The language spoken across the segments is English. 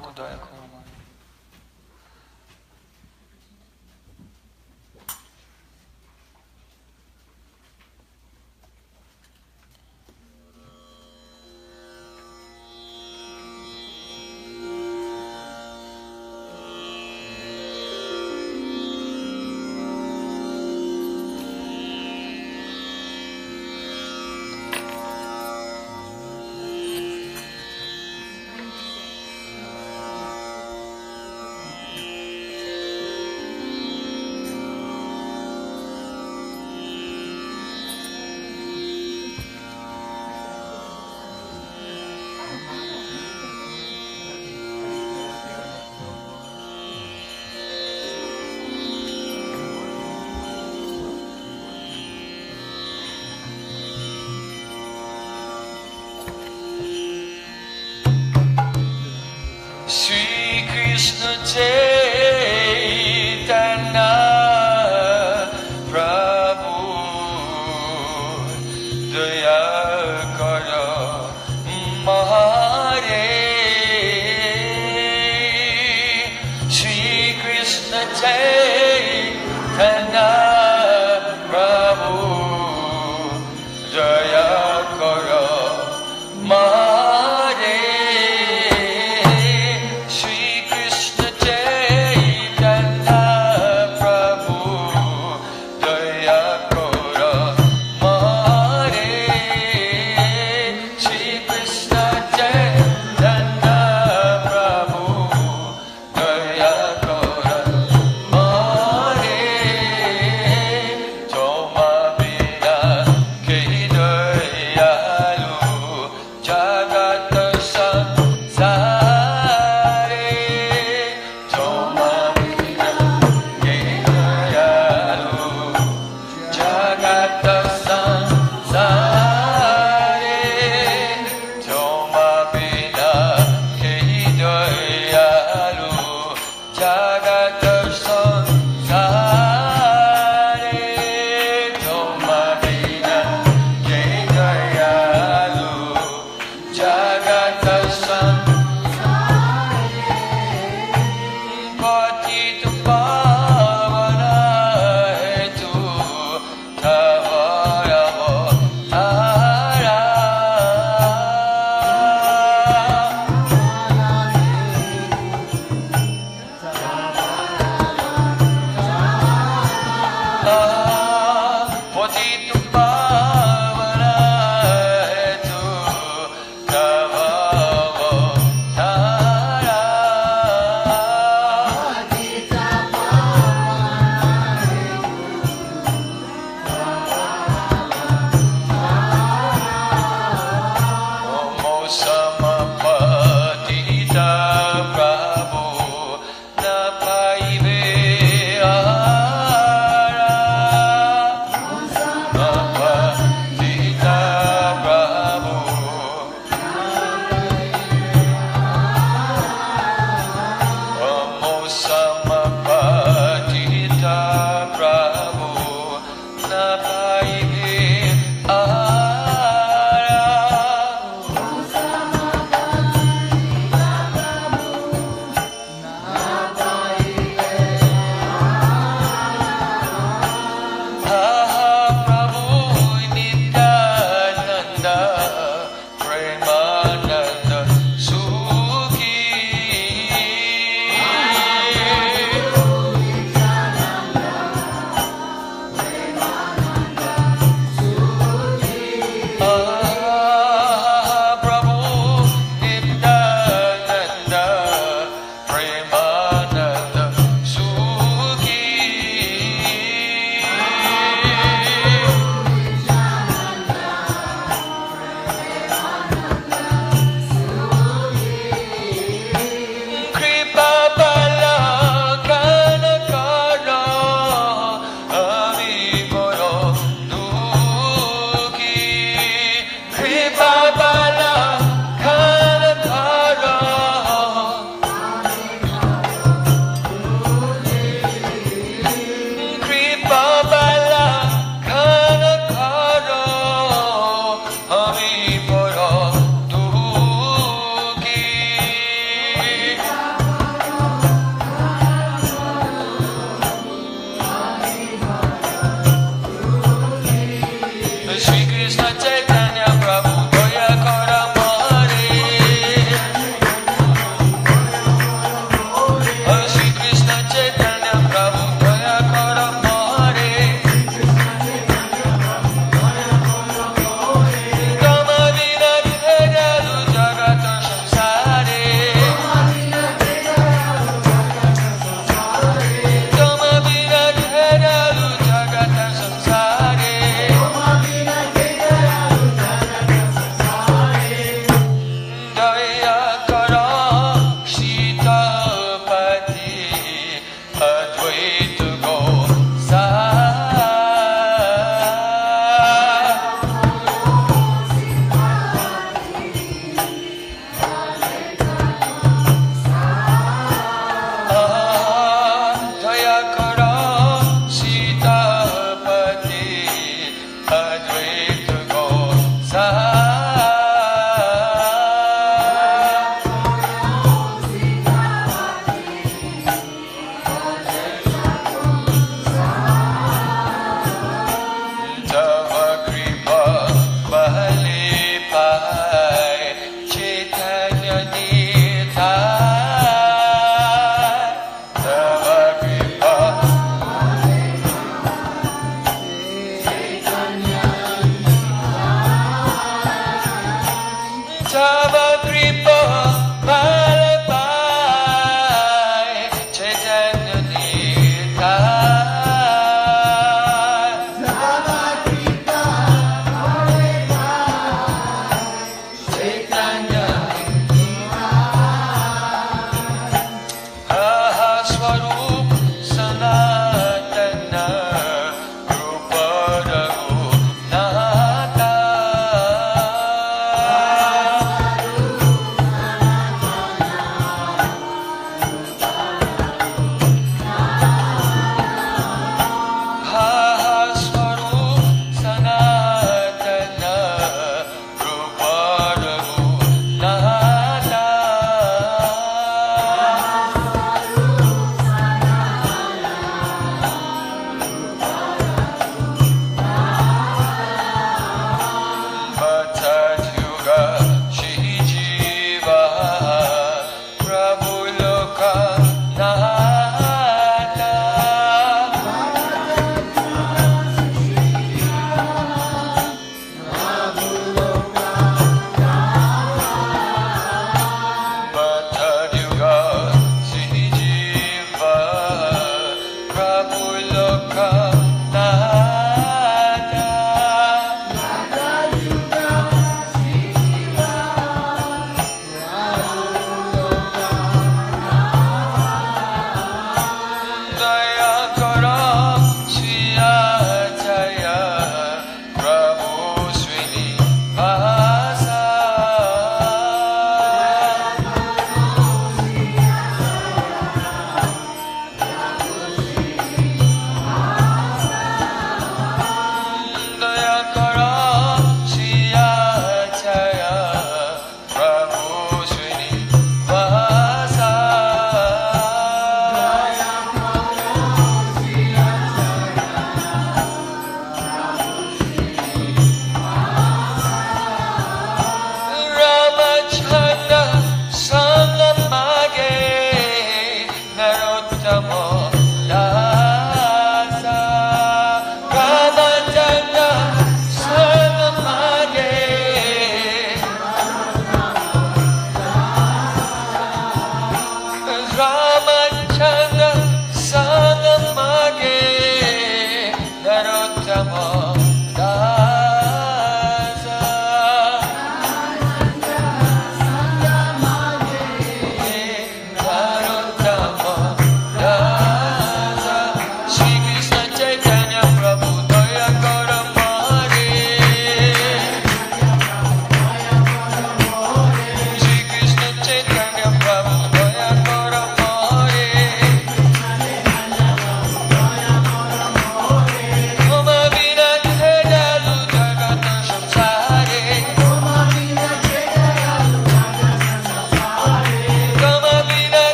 একটু দয়া করো। Sri Krishna Chaitanya Prabhu Daya Kara Mahare Sri Krishna Chaitanya Prabhu Daya Kara Mahare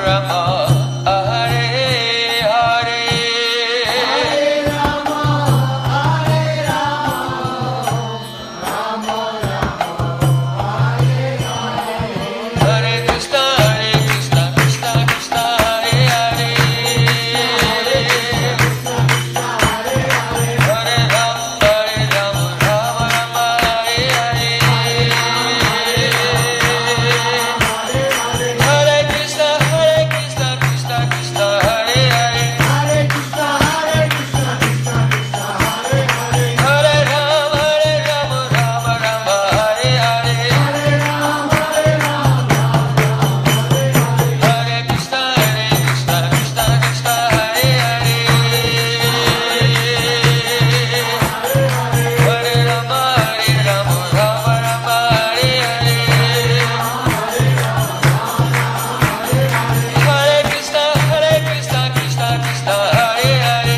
Rama, Hare Hare, Hare Krishna, Krishna Krishna, Hare Hare, Hare Rama, Rama Rama, Hare Hare, Hare Krishna, Krishna Krishna, Hare Hare, Hare Rama, Rama Rama, Hare Hare, Hare Krishna, Krishna Krishna, Hare Hare, Hare Rama, Rama Rama, Hare Hare, Hare Krishna, Krishna Krishna, Hare Hare,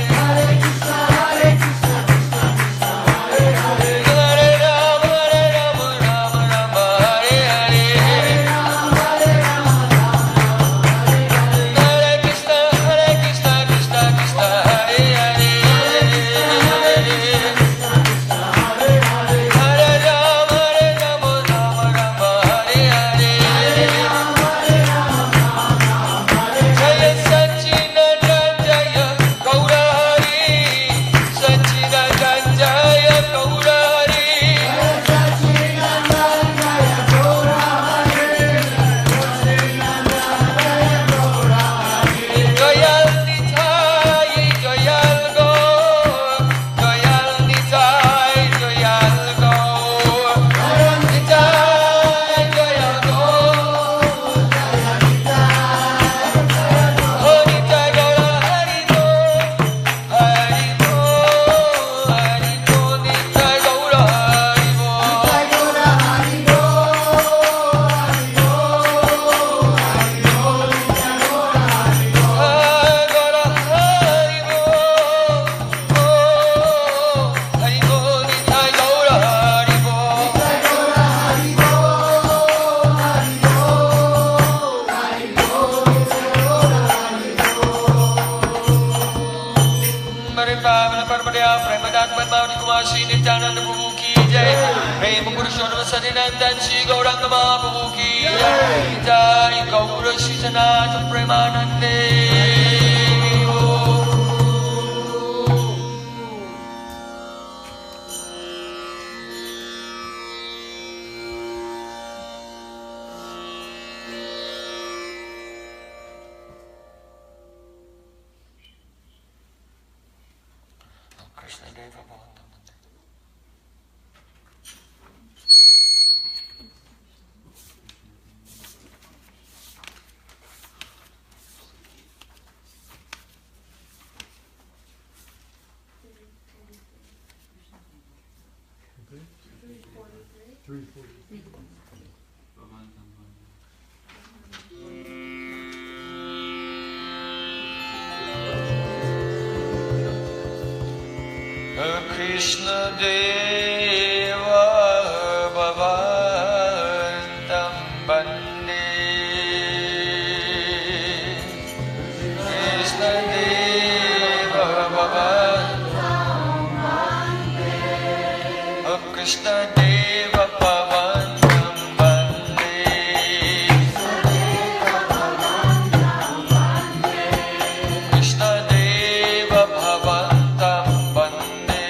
Hare Rama, Rama Rama, Hare Hare, Hare Krishna, Krishna Krishna, Hare Hare, Hare Rama, Rama Rama, Hare Hare, Jaya Satchidananda Jaya Gaura Hari, Satchidananda Jaya Gaura Hari, Jayal Nitai, Jayal Gaur, Jayal Nitai, Jayal Gaur, Nitai, Jayal Gaur, Ho Nitai Gaura Hari Bo, Hari Bo, Hari Bo, Nitai Gaura Hari Bo, Gaura Hari Bo, Hari Bo, Nitai Gaura Hari Bo, Hare Pavana Parmadaya Premadat Padmavati Kumar Shri Nityananda Prabhu Ki Jai, Prema Purushottam Sadhinandan Shri Gauranga Mahaprabhu Ki Jai, Jai Gaura Shri Sanatana Premanande. Krishna Deva Bhagavatam. Krishna Deva Bhagavatam Bande, Krishna Deva Bhagavatam Bande, Krishna Deva Bhagavatam Bande, Krishna Deva Bhagavatam Bande,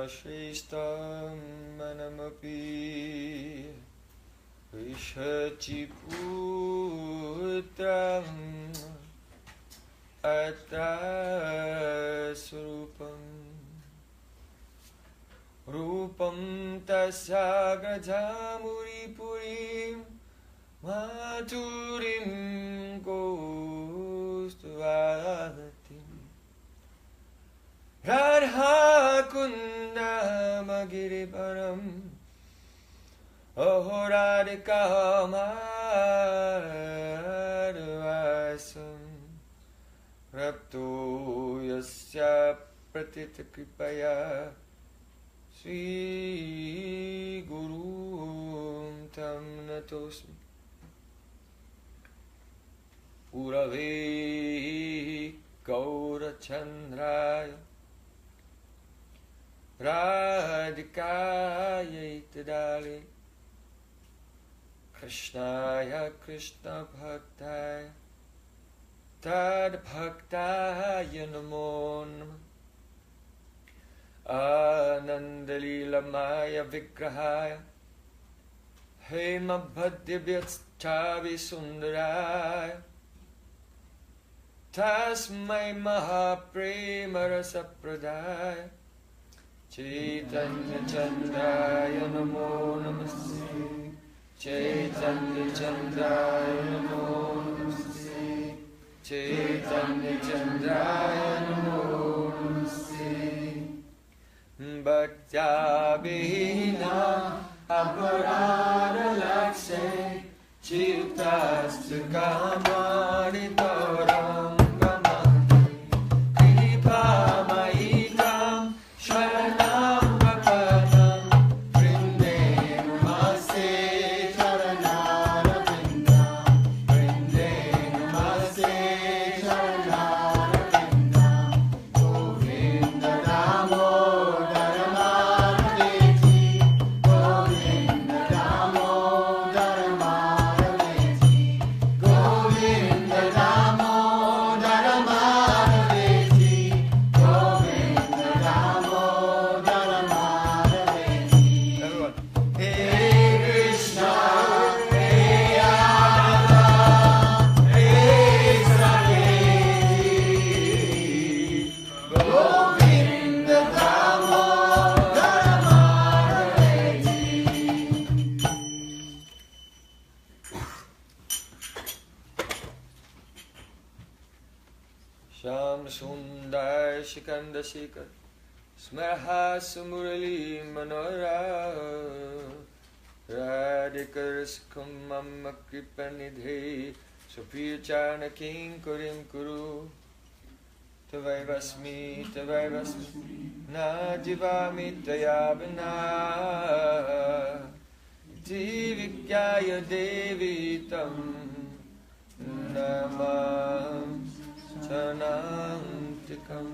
Shristam manamapi Vishachiputram Atrasurupam Rupam tasagrajamuri purim Maturim Gostuvadatim Radha Kunda Magiriparam Ahoradika Madhvasam Rapto Yasya Pratita Kripaya Sri Guru Tam Natosmi Urave Gaurachandraya Radhikaya Itadale Krishnaya Krishna Bhaktaya Tad Bhaktaya Namo Namah Anandalila Maya Vigrahaya Hema Bhaddivyatchavi Sundaraya Tasmai Mahaprema Rasa Pradaya Chaitanya Chandaya Namo Namaste Chaitanya Chandaya Namo Namaste Chaitanya Chandaya Namo Namaste Bhaktya Vihina Aparada Lakse Chittasya Kamani Toram Gamanti Kripa Maitam Sharanam Vapanam Vrinde Namaste Charanara Vindam Vrinde Namaste Charanara Vindam Govinda Namo Dharamaveti Govinda Namo Dharamaveti Govinda Namo Dharamaveti Govinda Namo Dharamaveti. Everyone. Hey Krishna, Hey Radha, Hey Saketi, Govinda Namo Dharamaveti. Sham Sundar Shikanda Shikar Smarha Sumurali Manora Radhikar Skumam Kripanidhe Supriyachana King Kurim Kuru Tavaivasmi Na Jivami Tayabina Divikyaya Devi Tam Namam Chanantikam.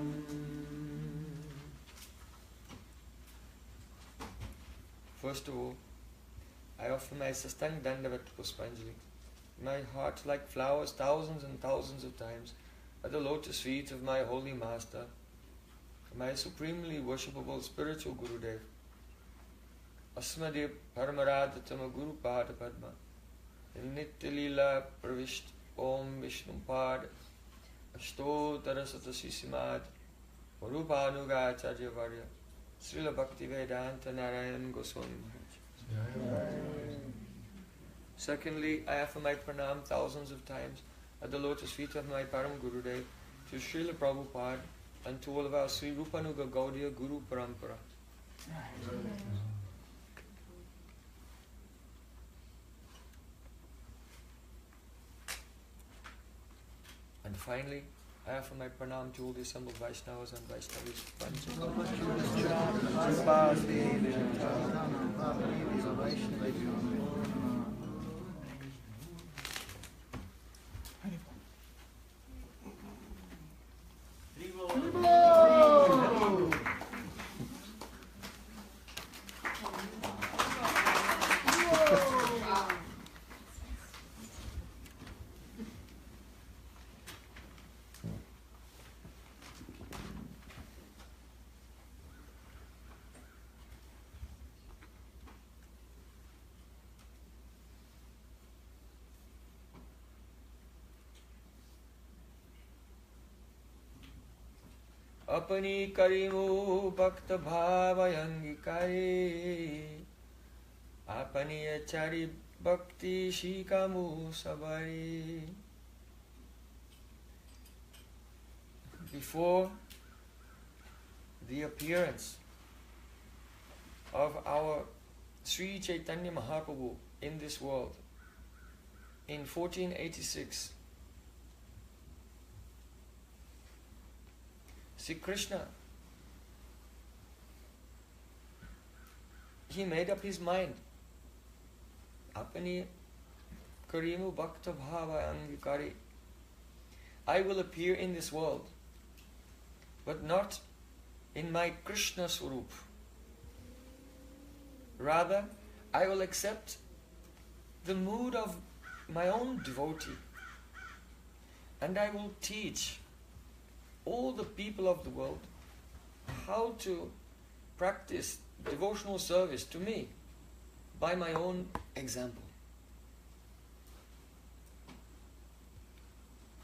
First of all, I offer my Sastang Dandavat Puspanjali, my heart like flowers thousands and thousands of times at the lotus feet of my holy master, my supremely worshipable spiritual Gurudev, Asmadip Paramaradhatama Guru Pada Padma, in Nityalila Pravishт Om Vishnu Pad, Ashtotara Satasi Srimad, Rupanuga Acharya Varya, Srila Bhakti Vedanta Narayan Goswami Maharaj. Secondly, I offer my pranam thousands of times at the lotus feet of my Param Gurudev, to Srila Prabhupada, and to all of our Sri Rupanuga Gaudiya Guru Parampara. And finally, I offer my pranam to all the assembled Vaishnavas and Vaishnavis. apani karimu bhakta bhavayangikare, apani achari bhakti shikamu sabari. Before the appearance of our Sri Chaitanya Mahaprabhu in this world in 1486, Sri Krishna, he made up his mind, apani karimu bhakta bhava angikari, I will appear in this world, but not in my Krishna Swarup. Rather, I will accept the mood of my own devotee, and I will teach all the people of the world how to practice devotional service to me by my own example.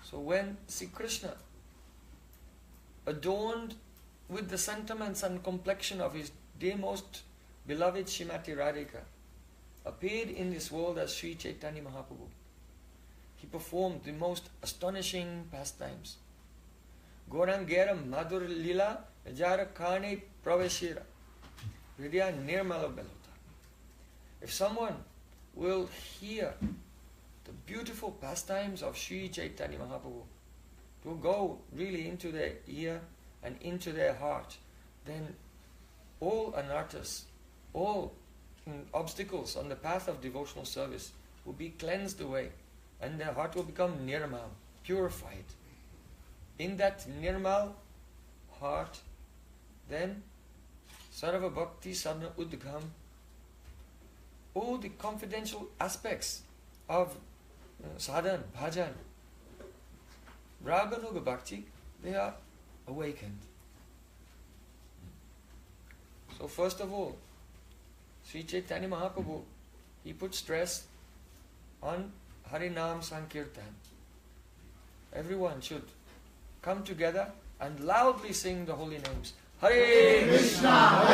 So when Sri Krishna, adorned with the sentiments and complexion of his dear most beloved Srimati Radhika, appeared in this world as Sri Chaitanya Mahaprabhu, he performed the most astonishing pastimes. Gorangera Madhur Lila Jara Kane Praveshira Vidya Nirmala Belota. If someone will hear the beautiful pastimes of Sri Chaitanya Mahaprabhu, it will go really into their ear and into their heart, then all anarthas, all obstacles on the path of devotional service will be cleansed away, and their heart will become nirmal, purified. In that nirmal heart, then sarva bhakti sadhana udgham, all the confidential aspects of sadhana, bhajan, raganuga bhakti, they are awakened. So first of all, Sri Chaitanya Mahaprabhu, he put stress on Harinam Sankirtan. Everyone should come together and loudly sing the holy names. Hare Krishna,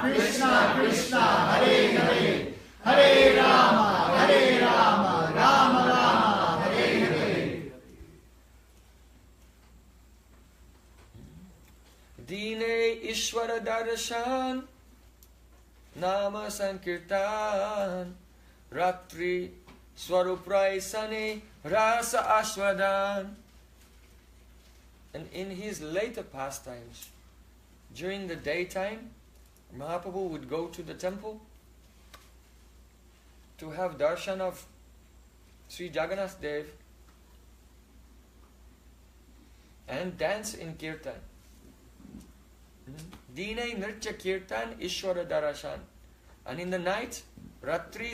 Krishna Krishna, Hare Hare, Hare Rama, Rama Rama, Hare Hare. Dine Ishvara Darshan, Nama Sankirtan, Ratri Swaruprai Sane, Rasa Ashwadan. And in his later pastimes, during the daytime, Mahaprabhu would go to the temple to have darshan of Sri Jagannath Dev and dance in kirtan. Dine Nritya Kirtan Ishwara Darashan. And in the night, Ratri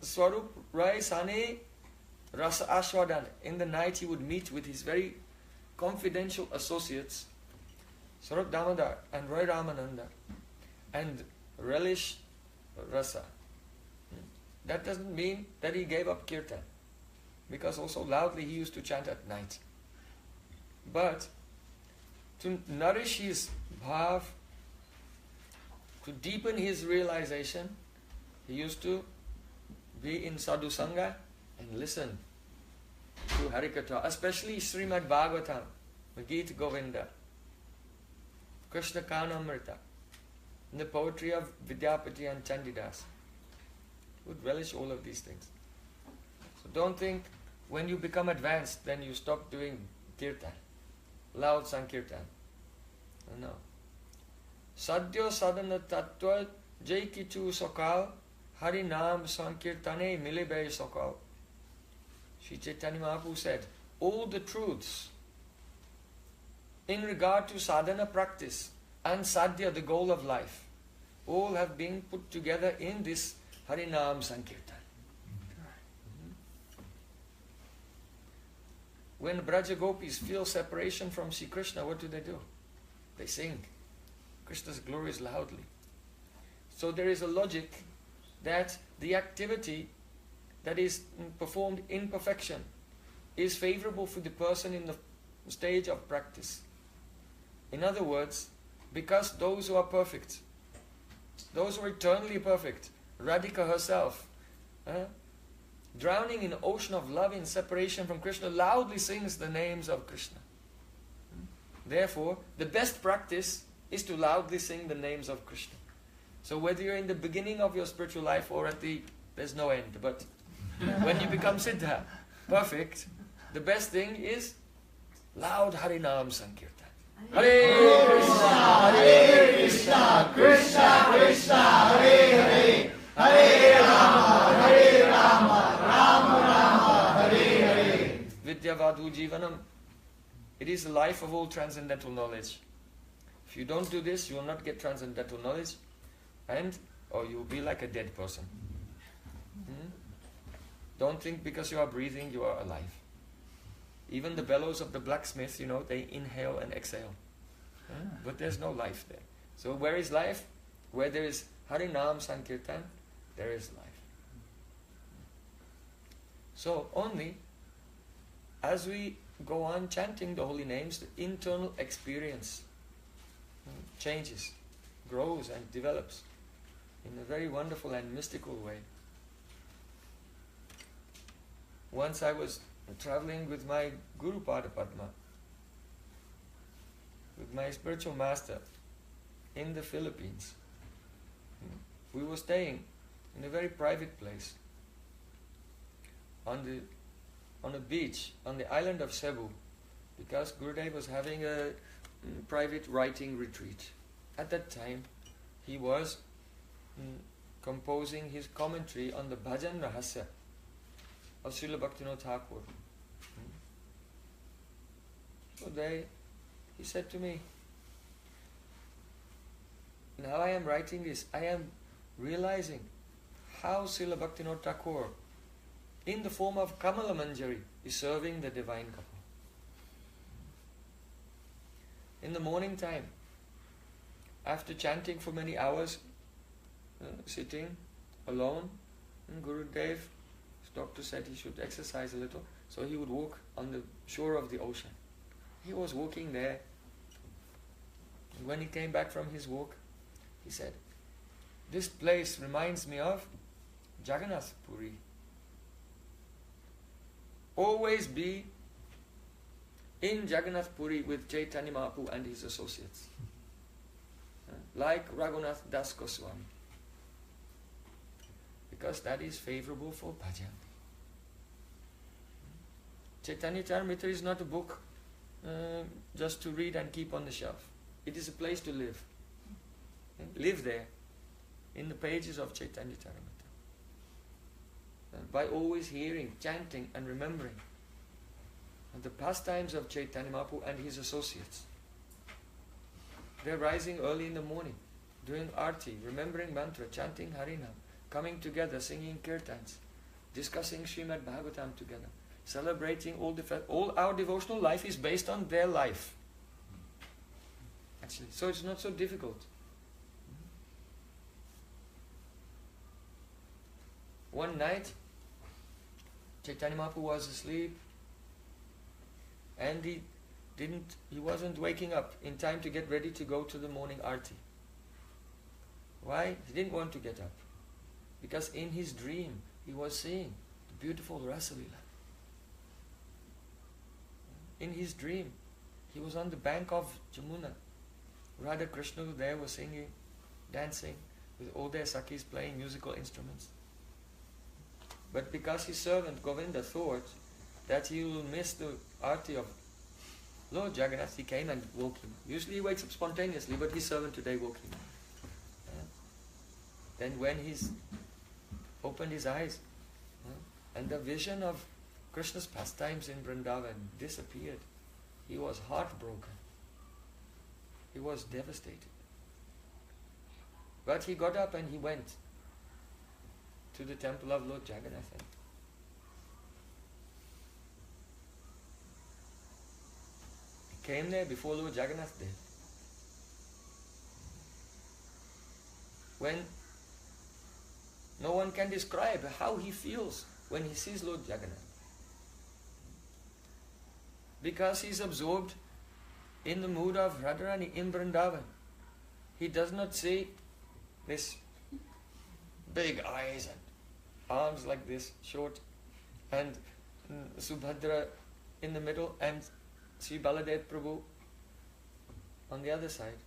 Swarup Rai Sane Rasa Ashwadan. In the night he would meet with his very confidential associates, Sarup Damodar and Roy Ramananda, and relish rasa. That doesn't mean that he gave up kirtan, because also loudly he used to chant at night. But to nourish his bhav, to deepen his realization, he used to be in sadhu sangha and listen to Harikatha, especially Srimad Bhagavatam, Gita Govinda, Krishna Kanamrita, and the poetry of Vidyapati and Chandidas. Would relish all of these things. So don't think when you become advanced, then you stop doing kirtan, loud sankirtan. No. Sadhya Sadhana Tattva Jai Kichu Sokal Hari Nam Sankirtane Milibe Sokal. Sri Chaitanya Mahaprabhu said, all the truths in regard to sadhana practice and sadhya, the goal of life, all have been put together in this Harinam Sankirtan. When Braja Gopis feel separation from Sri Krishna, what do? They sing Krishna's glories loudly. So there is a logic that the activity that is performed in perfection is favorable for the person in the stage of practice. In other words, because those who are perfect, those who are eternally perfect, Radhika herself, drowning in an ocean of love and separation from Krishna, loudly sings the names of Krishna. Therefore, the best practice is to loudly sing the names of Krishna. So whether you're in the beginning of your spiritual life or at the, there's no end, but when you become Siddha, perfect, the best thing is loud Harinam Sankirtan. Hare Krishna, Krishna Krishna, Hare Hare, Hare Rama, Rama Rama, Hare Hare. Vidyavadu Jivanam. It is the life of all transcendental knowledge. If you don't do this, you will not get transcendental knowledge, or you will be like a dead person. Don't think because you are breathing, you are alive. Even the bellows of the blacksmith, they inhale and exhale. But there's no life there. So where is life? Where there is Harinam Sankirtan, there is life. So only as we go on chanting the holy names, the internal experience changes, grows and develops in a very wonderful and mystical way. Once I was traveling with my Guru Pada Padma, with my spiritual master in the Philippines. We were staying in a very private place on a beach on the island of Cebu, because Gurudev was having a private writing retreat. At that time, he was composing his commentary on the Bhajan Rahasya of Srila Bhaktivinoda Thakur. So he said to me, now I am writing this, I am realizing how Srila Bhaktivinoda Thakur, in the form of Kamala Manjari, is serving the divine couple. In the morning time, after chanting for many hours, sitting alone, Gurudev, his doctor said he should exercise a little, so he would walk on the shore of the ocean. He was walking there, and when he came back from his walk, he said, this place reminds me of Jagannath Puri. Always be in Jagannath Puri with Chaitanya Mahaprabhu and his associates, like Raghunath Das Goswami, because that is favorable for bhajan. Chaitanya Charitamrita is not a book just to read and keep on the shelf. It is a place to live. Live there, in the pages of Chaitanya Charitamrita. By always hearing, chanting and remembering the pastimes of Chaitanya Mahaprabhu and his associates. They are rising early in the morning, doing arti, remembering mantra, chanting Harinam, coming together, singing kirtans, discussing Srimad Bhagavatam together, celebrating all our devotional life is based on their life. Actually, so it's not so difficult. One night, Chaitanya Mahaprabhu was asleep, and he wasn't waking up in time to get ready to go to the morning arti. Why? He didn't want to get up. Because in his dream, he was seeing the beautiful Rasalila. In his dream, he was on the bank of Jamuna. Radha Krishna there was singing, dancing, with all their Sakhis playing musical instruments. But because his servant Govinda thought that he will miss the arti of Lord Jagannath, he came and woke him. Usually he wakes up spontaneously, but his servant today woke him. Then when he opened his eyes, and the vision of Krishna's pastimes in Vrindavan disappeared, he was heartbroken. He was devastated. But he got up and he went to the temple of Lord Jagannath. He came there before Lord Jagannath did. When no one can describe how he feels when he sees Lord Jagannath. Because he is absorbed in the mood of Radharani in Vrindavan. He does not see this big eyes and arms like this, short, and Subhadra in the middle, and Sri Baladev Prabhu on the other side.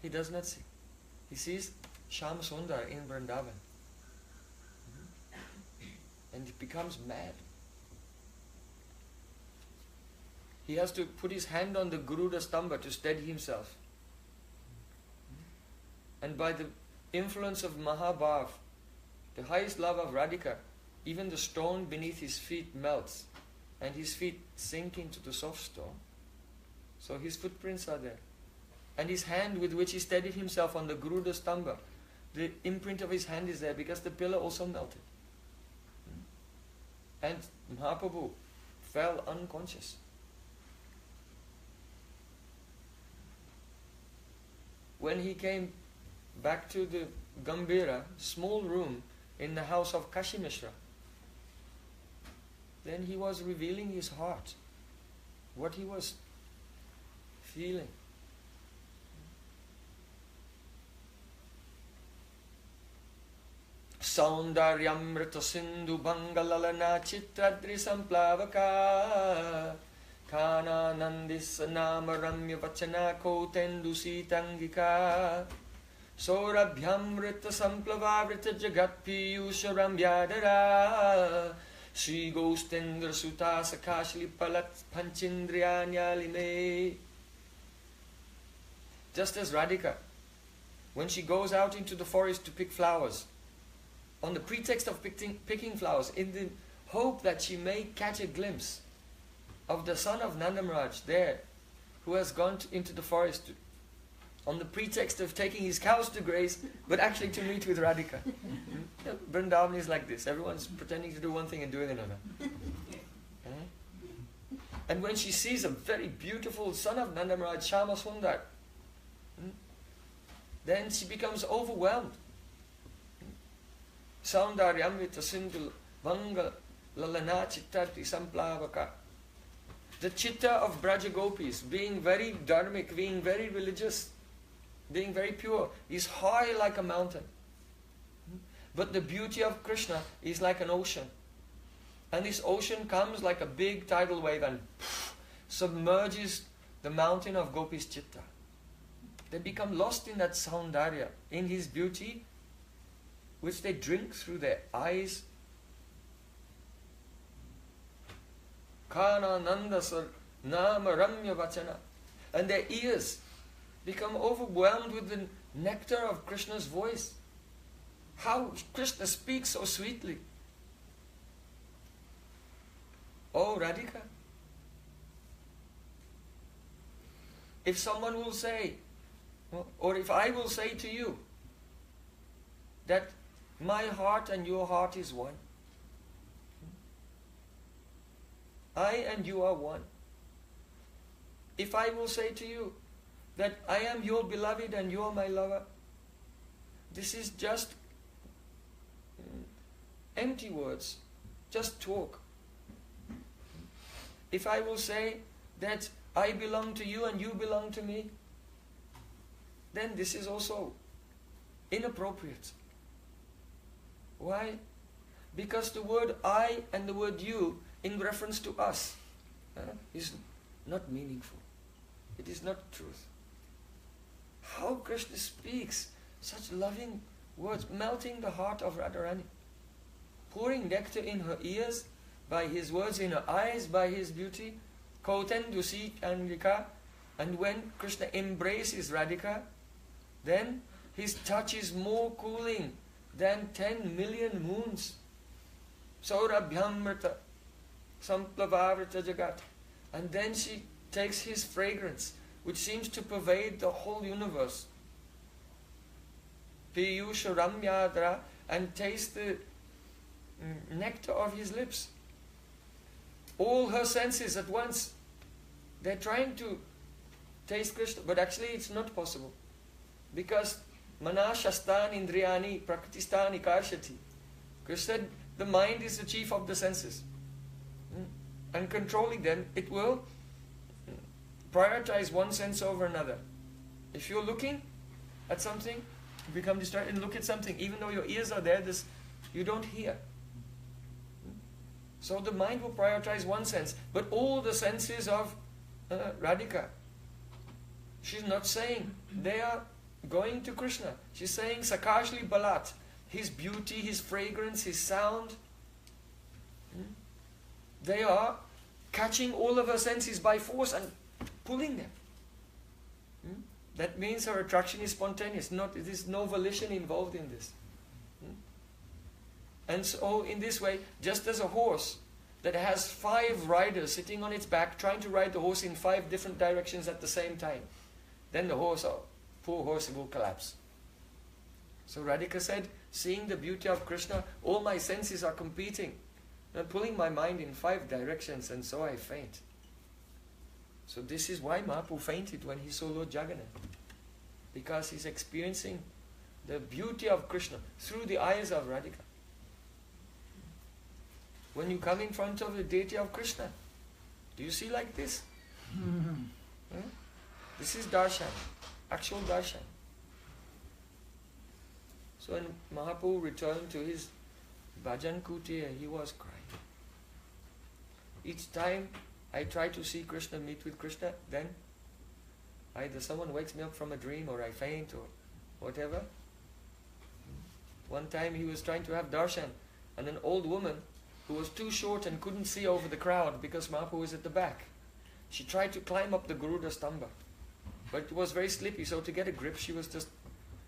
He does not see. He sees Shyam Sundar in Vrindavan. And he becomes mad. He has to put his hand on the Garuda Stamba to steady himself. And by the influence of Mahabhav, the highest love of Radhika, even the stone beneath his feet melts and his feet sink into the soft stone. So his footprints are there. And his hand with which he steadied himself on the Garuda Stamba, the imprint of his hand is there because the pillar also melted. And Mahaprabhu fell unconscious. When he came back to the Gambhira, small room in the house of Kashi Mishra, then he was revealing his heart, what he was feeling. Saundaryamrita Sindhu Bangalalana Chitradri Samplavaka Kana Nandis Nama Ramya Vachana Kotendu Sitangika Saurabhyamrita Samplavavrita Jagat Piyusha Ramyadara Sri Gostendra Suta Sakashli Palat Panchindriyanyalime. Just as Radhika, when she goes out into the forest to pick flowers, on the pretext of picking flowers, in the hope that she may catch a glimpse of the son of Nanda Maharaj there, who has gone into the forest on the pretext of taking his cows to graze, but actually to meet with Radhika. Vrindavan is like this. Everyone's pretending to do one thing and doing another. And when she sees a very beautiful son of Nanda Maharaj, Shyama Sundar, then she becomes overwhelmed. Saundaryamrita Sindhu Vanga Lalana Chittati Samplavaka. The chitta of Braja Gopis, being very dharmic, being very religious, being very pure, is high like a mountain. But the beauty of Krishna is like an ocean. And this ocean comes like a big tidal wave and submerges the mountain of Gopis' chitta. They become lost in that Saundarya, in his beauty, which they drink through their eyes. Kana Nanda Sar Nama Ramya Vachana. And their ears become overwhelmed with the nectar of Krishna's voice. How Krishna speaks so sweetly. Oh Radhika. If someone will say, or if I will say to you, that my heart and your heart is one. I and you are one. If I will say to you that I am your beloved and you are my lover, this is just empty words, just talk. If I will say that I belong to you and you belong to me, then this is also inappropriate. Why? Because the word I and the word you in reference to us is not meaningful. It is not truth. How Krishna speaks such loving words, melting the heart of Radharani, pouring nectar in her ears, by his words in her eyes, by his beauty, Kotendu Sitangika. And when Krishna embraces Radhika, then his touch is more cooling than 10 million moons. Saurabhyamrita Samplavavrita Jagat. And then she takes his fragrance, which seems to pervade the whole universe, Piyusha Ramyadra, and tastes the nectar of his lips. All her senses at once, they're trying to taste Krishna, but actually it's not possible. Because Manashastan Indriyani Prakritistani Karshati. Krishna said the mind is the chief of the senses. And controlling them, it will prioritize one sense over another. If you're looking at something, you become distracted and look at something. Even though your ears are there, you don't hear. So the mind will prioritize one sense. But all the senses of Radhika, she's not saying they are going to Krishna. She's saying Sakashli Balat, his beauty, his fragrance, his sound. They are catching all of her senses by force and pulling them. That means her attraction is spontaneous. There is no volition involved in this. And so in this way, just as a horse that has 5 riders sitting on its back trying to ride the horse in 5 different directions at the same time, then the horse, poor horse, will collapse. So Radhika said, seeing the beauty of Krishna, all my senses are competing and pulling my mind in 5 directions, and so I faint. So this is why Mahaprabhu fainted when he saw Lord Jagannath. Because he's experiencing the beauty of Krishna through the eyes of Radhika. When you come in front of the deity of Krishna, do you see like this? This is darshan, actual darshan. So when Mahaprabhu returned to his bhajan kutir, he was crying. Each time I try to see Krishna, meet with Krishna, then either someone wakes me up from a dream or I faint or whatever. One time he was trying to have darshan, and an old woman who was too short and couldn't see over the crowd because Mahaprabhu was at the back, she tried to climb up the Garuda Stamba, but it was very slippery, so to get a grip she was just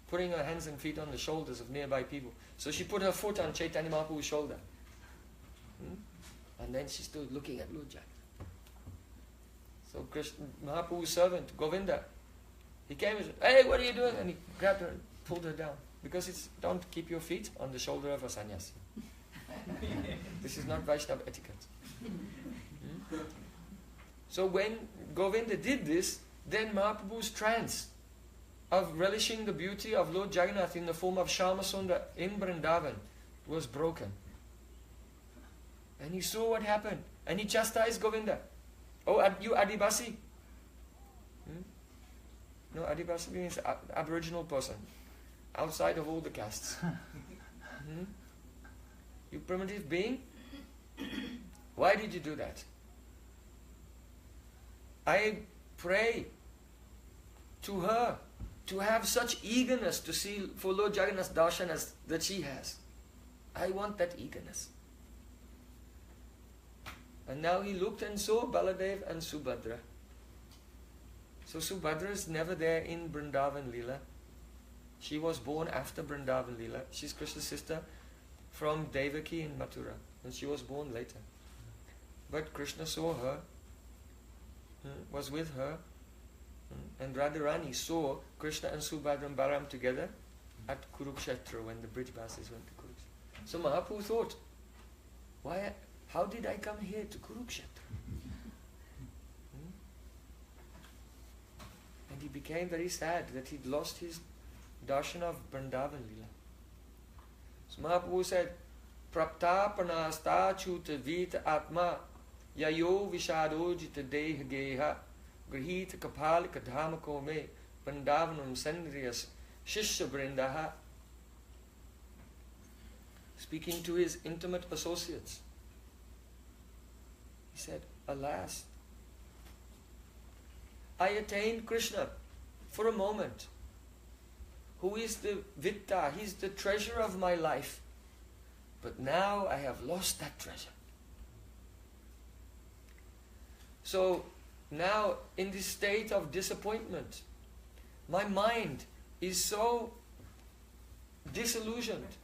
putting her hands and feet on the shoulders of nearby people. So she put her foot on Chaitanya Mahaprabhu's shoulder. And then she stood looking at Lord Jagannath. So Krishna, Mahaprabhu's servant, Govinda, he came and said, "Hey, what are you doing?" And he grabbed her and pulled her down. Because it's, don't keep your feet on the shoulder of a sannyasi. This is not Vaishnava etiquette. So when Govinda did this, then Mahaprabhu's trance of relishing the beauty of Lord Jagannath in the form of Shyamasundar in Vrindavan was broken. And he saw what happened. And he chastised Govinda. "Oh, you Adivasi." No, Adivasi means aboriginal person. Outside of all the castes. You primitive being? Why did you do that? I pray to her to have such eagerness to see for Lord Jagannath's darshan as that she has. I want that eagerness. And now he looked and saw Baladev and Subhadra. So Subhadra is never there in Vrindavan Leela. She was born after Vrindavan Leela. She's Krishna's sister from Devaki in Mathura. And she was born later. But Krishna saw her, was with her, and Radharani saw Krishna and Subhadra and Balaram together at Kurukshetra when the Brijbasis went to Kurukshetra. So Mahaprabhu thought, how did I come here to Kurukshetra? And he became very sad that he'd lost his darshan of Vrindavan Leela. So Mahaprabhu said, "Prapta panasta chuta vita atma yayo vishadojita deha geha grihita kapalika dhamako me Vrindavanam sandriyas shishya vrindaha." Speaking to his intimate associates, he said, "Alas, I attained Krishna for a moment, who is the Vitta, he's the treasure of my life. But now I have lost that treasure." So now in this state of disappointment, my mind is so disillusioned,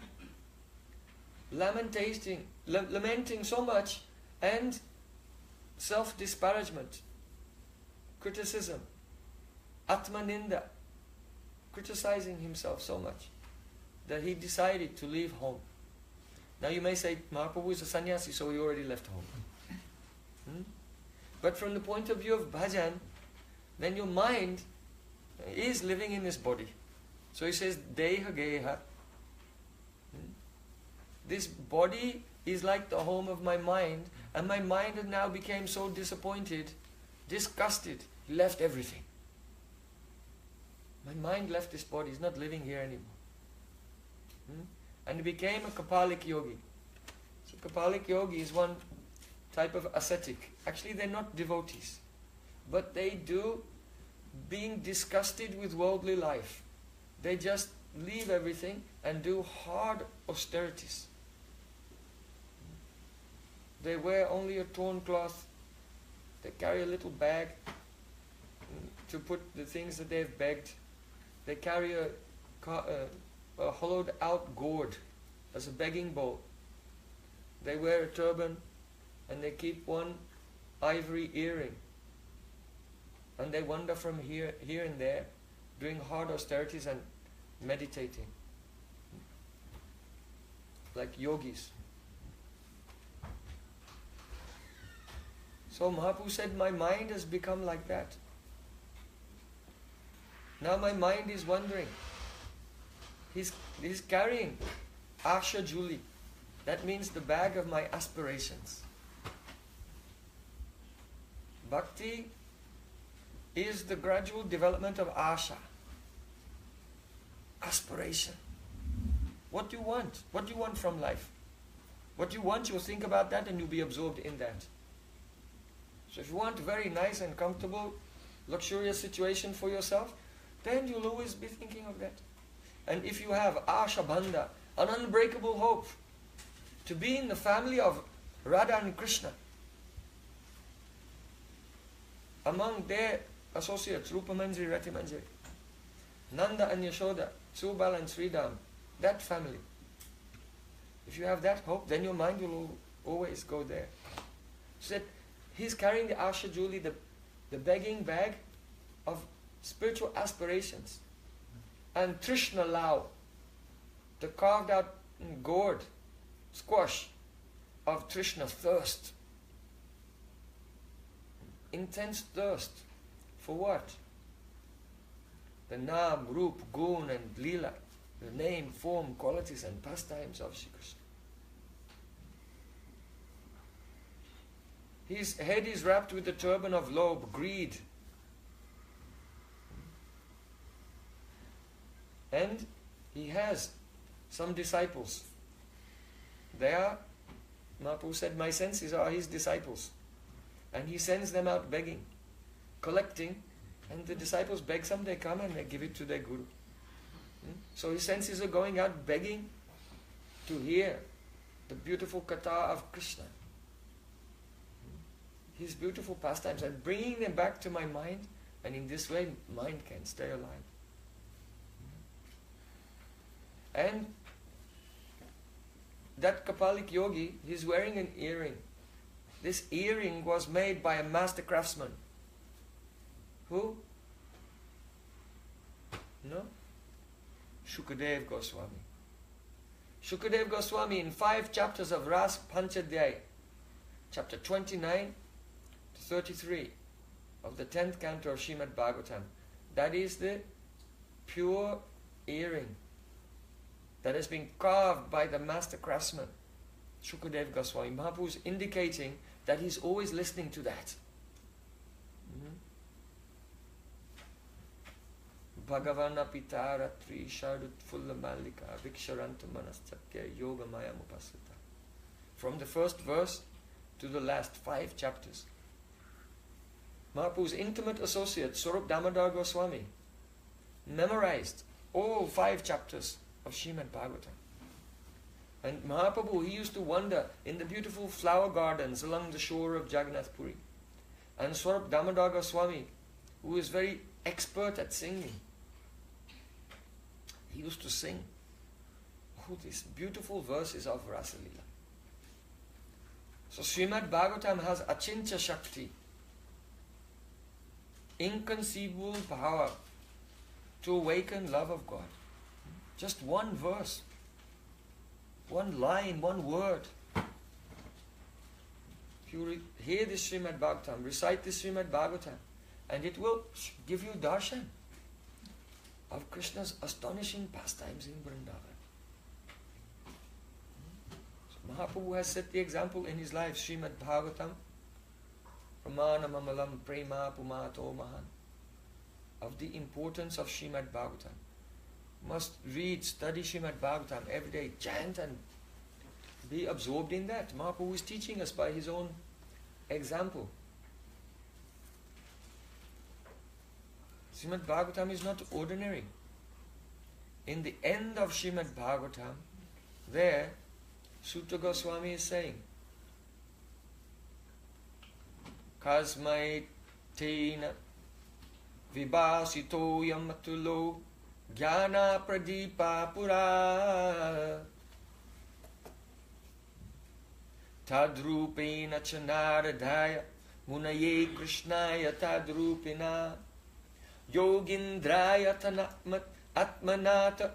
lamenting so much, and self-disparagement, criticism, atmaninda, criticizing himself so much that he decided to leave home. Now you may say, Mahaprabhu is a sannyasi, so he already left home. But from the point of view of bhajan, then your mind is living in this body. So he says, Deha Geha. This body is like the home of my mind, and my mind has now become so disappointed, disgusted He left everything. My mind left this body, he's not living here anymore. And he became a Kapalik yogi. So Kapalik yogi is one type of ascetic. Actually, they're not devotees, but they do, being disgusted with worldly life, they just leave everything and do hard austerities. They wear only a torn cloth. They carry a little bag to put the things that they've begged. They carry a hollowed out gourd as a begging bowl. They wear a turban and they keep one ivory earring. And they wander from here and there, doing hard austerities and meditating. Like yogis. So Mahaprabhu said, my mind has become like that. Now my mind is wandering. He's carrying Asha Juli. That means the bag of my aspirations. Bhakti is the gradual development of Asha. Aspiration. What do you want? What do you want from life? What you want, you'll think about that and you'll be absorbed in that. So if you want a very nice and comfortable, luxurious situation for yourself, then you'll always be thinking of that. And if you have Asha Bandha, an unbreakable hope to be in the family of Radha and Krishna, among their associates, Rupa Manjari, Rati Manjari, Nanda and Yashoda, Subal and Sridham, that family. If you have that hope, then your mind will always go there. So that he's carrying the Asha Juli, the begging bag of spiritual aspirations. And Trishna Lao, the carved out gourd, squash of Trishna, thirst. Intense thirst. For what? The Nam, Rup, Gun and Leela, the name, form, qualities and pastimes of Shri Krishna. His head is wrapped with the turban of lobe, greed. And he has some disciples. They are, Mahaprabhu said, my senses are his disciples. And he sends them out begging, collecting, and the disciples beg some, they come and they give it to their guru. So his senses are going out begging to hear the beautiful katha of Krishna. His beautiful pastimes, and bringing them back to my mind, and in this way mind can stay alive. And that Kapalik yogi, he's wearing an earring. This earring was made by a master craftsman. Who? No? Shukadev Goswami. Shukadev Goswami in 5 chapters of Ras Panchadhyay, chapter 29 to 33 of the 10th canto of Srimad Bhagavatam. That is the pure earring that has been carved by the master craftsman, Shukadev Goswami. Mahaprabhu is indicating that he's always listening to that. Bhagavana Pitaratri Sharut Fulla Malika Viksharantu Manastakya Yoga Maya Mupasita. From the first verse to the last 5 chapters. Mahaprabhu's intimate associate, Swarup Damodar Goswami, memorized all 5 chapters of Srimad Bhagavatam. And Mahaprabhu, he used to wander in the beautiful flower gardens along the shore of Jagannath Puri. And Swarup Damodar Goswami, who is very expert at singing, he used to sing these beautiful verses of Rasa Leela. So Srimad Bhagavatam has Achincha Shakti, inconceivable power to awaken love of God. Just one verse, one line, one word. If you hear this Srimad Bhagavatam, recite this Srimad Bhagavatam, and it will give you darshan of Krishna's astonishing pastimes in Vrindavan. So Mahaprabhu has set the example in his life. Srimad Bhagavatam Pramana Mamalam Prema Pumato Mahan. Of the importance of Srimad Bhagavatam. Must read, study Srimad Bhagavatam every day, chant and be absorbed in that. Mahaprabhu is teaching us by his own example. Srimad Bhagavatam is not ordinary. In the end of Srimad Bhagavatam, there, Sutta Goswami is saying, Kasmai Tena Vibhasito Yamatulo Jnana Pradipa Pura Tadrupena Chanaradhaya Munaye Krishnaya Tadrupena Yogindraya Tanatmat Atmanata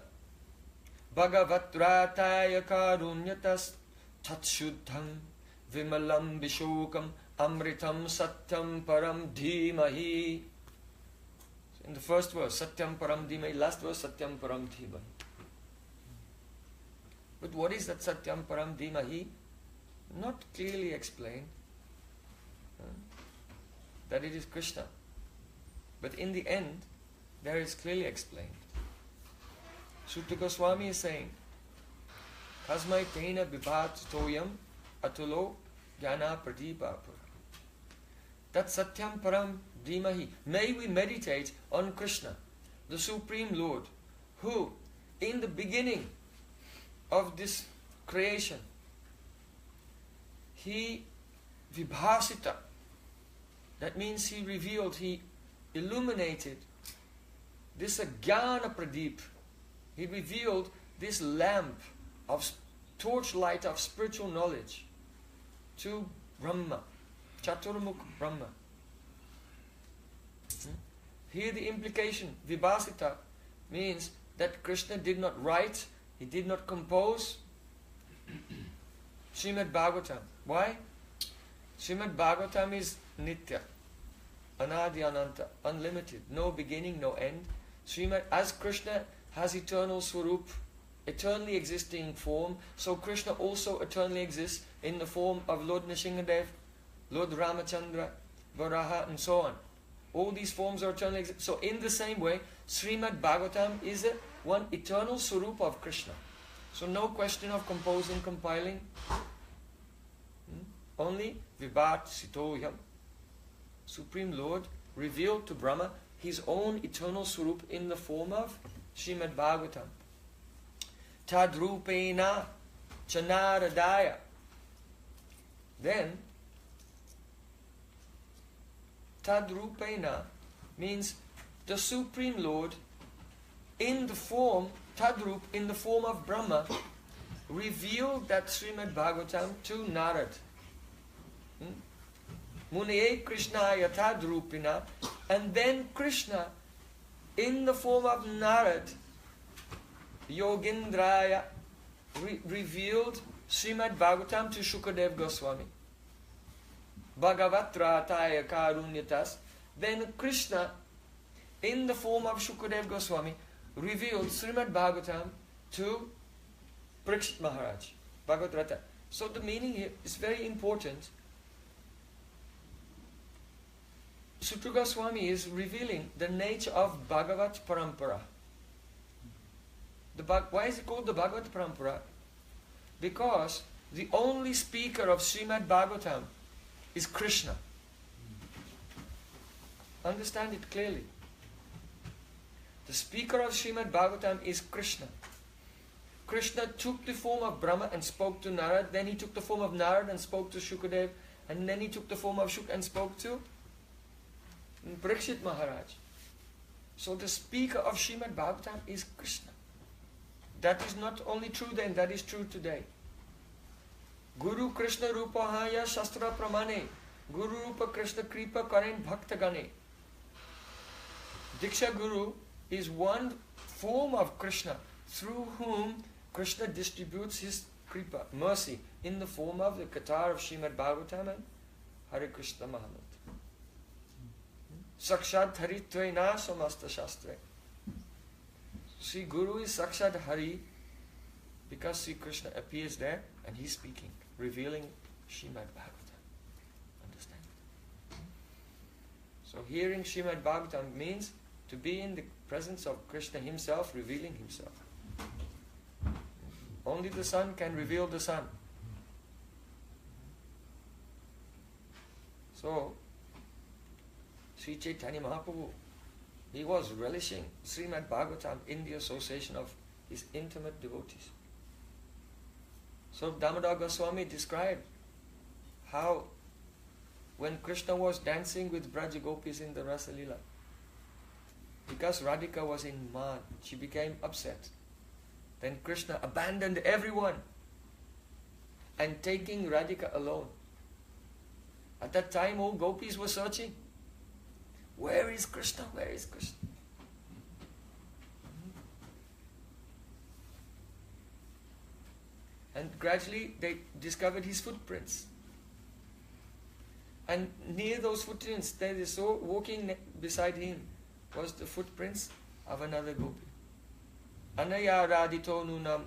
Bhagavatrataya Karunyatas Tatshuddham Vimalam Vishokam Amritam Satyam Param Dhimahi. In the first verse, Satyam Param Dhimahi, last verse, Satyam Param Dhimahi. But what is that Satyam Param Dhimahi? Not clearly explained. That it is Krishna. But in the end, there is clearly explained. Sutta Goswami is saying, Kasmai Tena Vibhat Toyam Atulo Jnana Pradipa Pura. That Satyam Param Dhimahi. May we meditate on Krishna, the Supreme Lord, who in the beginning of this creation, he vibhasita. That means he revealed, he illuminated this jnana pradeep. He revealed this lamp of torchlight of spiritual knowledge to Brahma, Chaturmukh Brahma. Here the implication, vibhasita, means that Krishna did not write, he did not compose Srimad Bhagavatam. Why? Srimad Bhagavatam is nitya, anadi ananta, unlimited, no beginning, no end. Srimad, as Krishna has eternal swarup, eternally existing form, so Krishna also eternally exists in the form of Lord Nrsimhadev, Lord Ramachandra, Varaha, and so on. All these forms are eternally existing. So in the same way, Srimad Bhagavatam is one eternal swarup of Krishna. So no question of composing, compiling. Only Vibhat Sitoyam, Supreme Lord, revealed to Brahma his own eternal swarup in the form of Srimad Bhagavatam. Tadrupena Chanaradaya. Then, Tadrupena means the Supreme Lord in the form, Tadrup, in the form of Brahma, revealed that Srimad Bhagavatam to Narad. Munaye Krishnaya Tadrupina. And then Krishna, in the form of Narad, Yogindraya, revealed Srimad Bhagavatam to Shukadev Goswami. Bhagavatrataya Karunyatas. Then Krishna, in the form of Shukadev Goswami, revealed Srimad Bhagavatam to Parikshit Maharaj. Bhagavatrata. So the meaning here is very important. Sutta Goswami is revealing the nature of Bhagavat Parampara. Why is it called the Bhagavat Parampara? Because the only speaker of Srimad Bhagavatam is Krishna. Understand it clearly. The speaker of Srimad Bhagavatam is Krishna. Krishna took the form of Brahma and spoke to Narad, then he took the form of Narad and spoke to Shukadev, and then he took the form of Shuk and spoke to Parikshit Maharaj. So the speaker of Srimad Bhagavatam is Krishna. That is not only true then, that is true today. Guru Krishna Rupahaya Shastra Pramane. Guru Rupa Krishna Kripa Karen Bhakta Gane. Diksha Guru is one form of Krishna through whom Krishna distributes his Kripa, mercy, in the form of the Qatar of Srimad Bhagavatam and Hare Krishna Mahamantra. Sakshat Haritvaina Samasta Shastre. Sri Guru is Sakshat Hari because Sri Krishna appears there and he's speaking, revealing Srimad Bhagavatam. Understand? So hearing Srimad Bhagavatam means to be in the presence of Krishna himself, revealing himself. Only the sun can reveal the sun. So, Sri Chaitanya Mahaprabhu, he was relishing Srimad Bhagavatam in the association of his intimate devotees. So Damodar Goswami described how when Krishna was dancing with Braja Gopis in the Rasa Leela, because Radhika was in mad, she became upset. Then Krishna abandoned everyone and taking Radhika alone. At that time, all gopis were searching. Where is Krishna? Where is Krishna? And gradually they discovered his footprints. And near those footprints, they saw walking beside him was the footprints of another gopi. Anaya radito nunam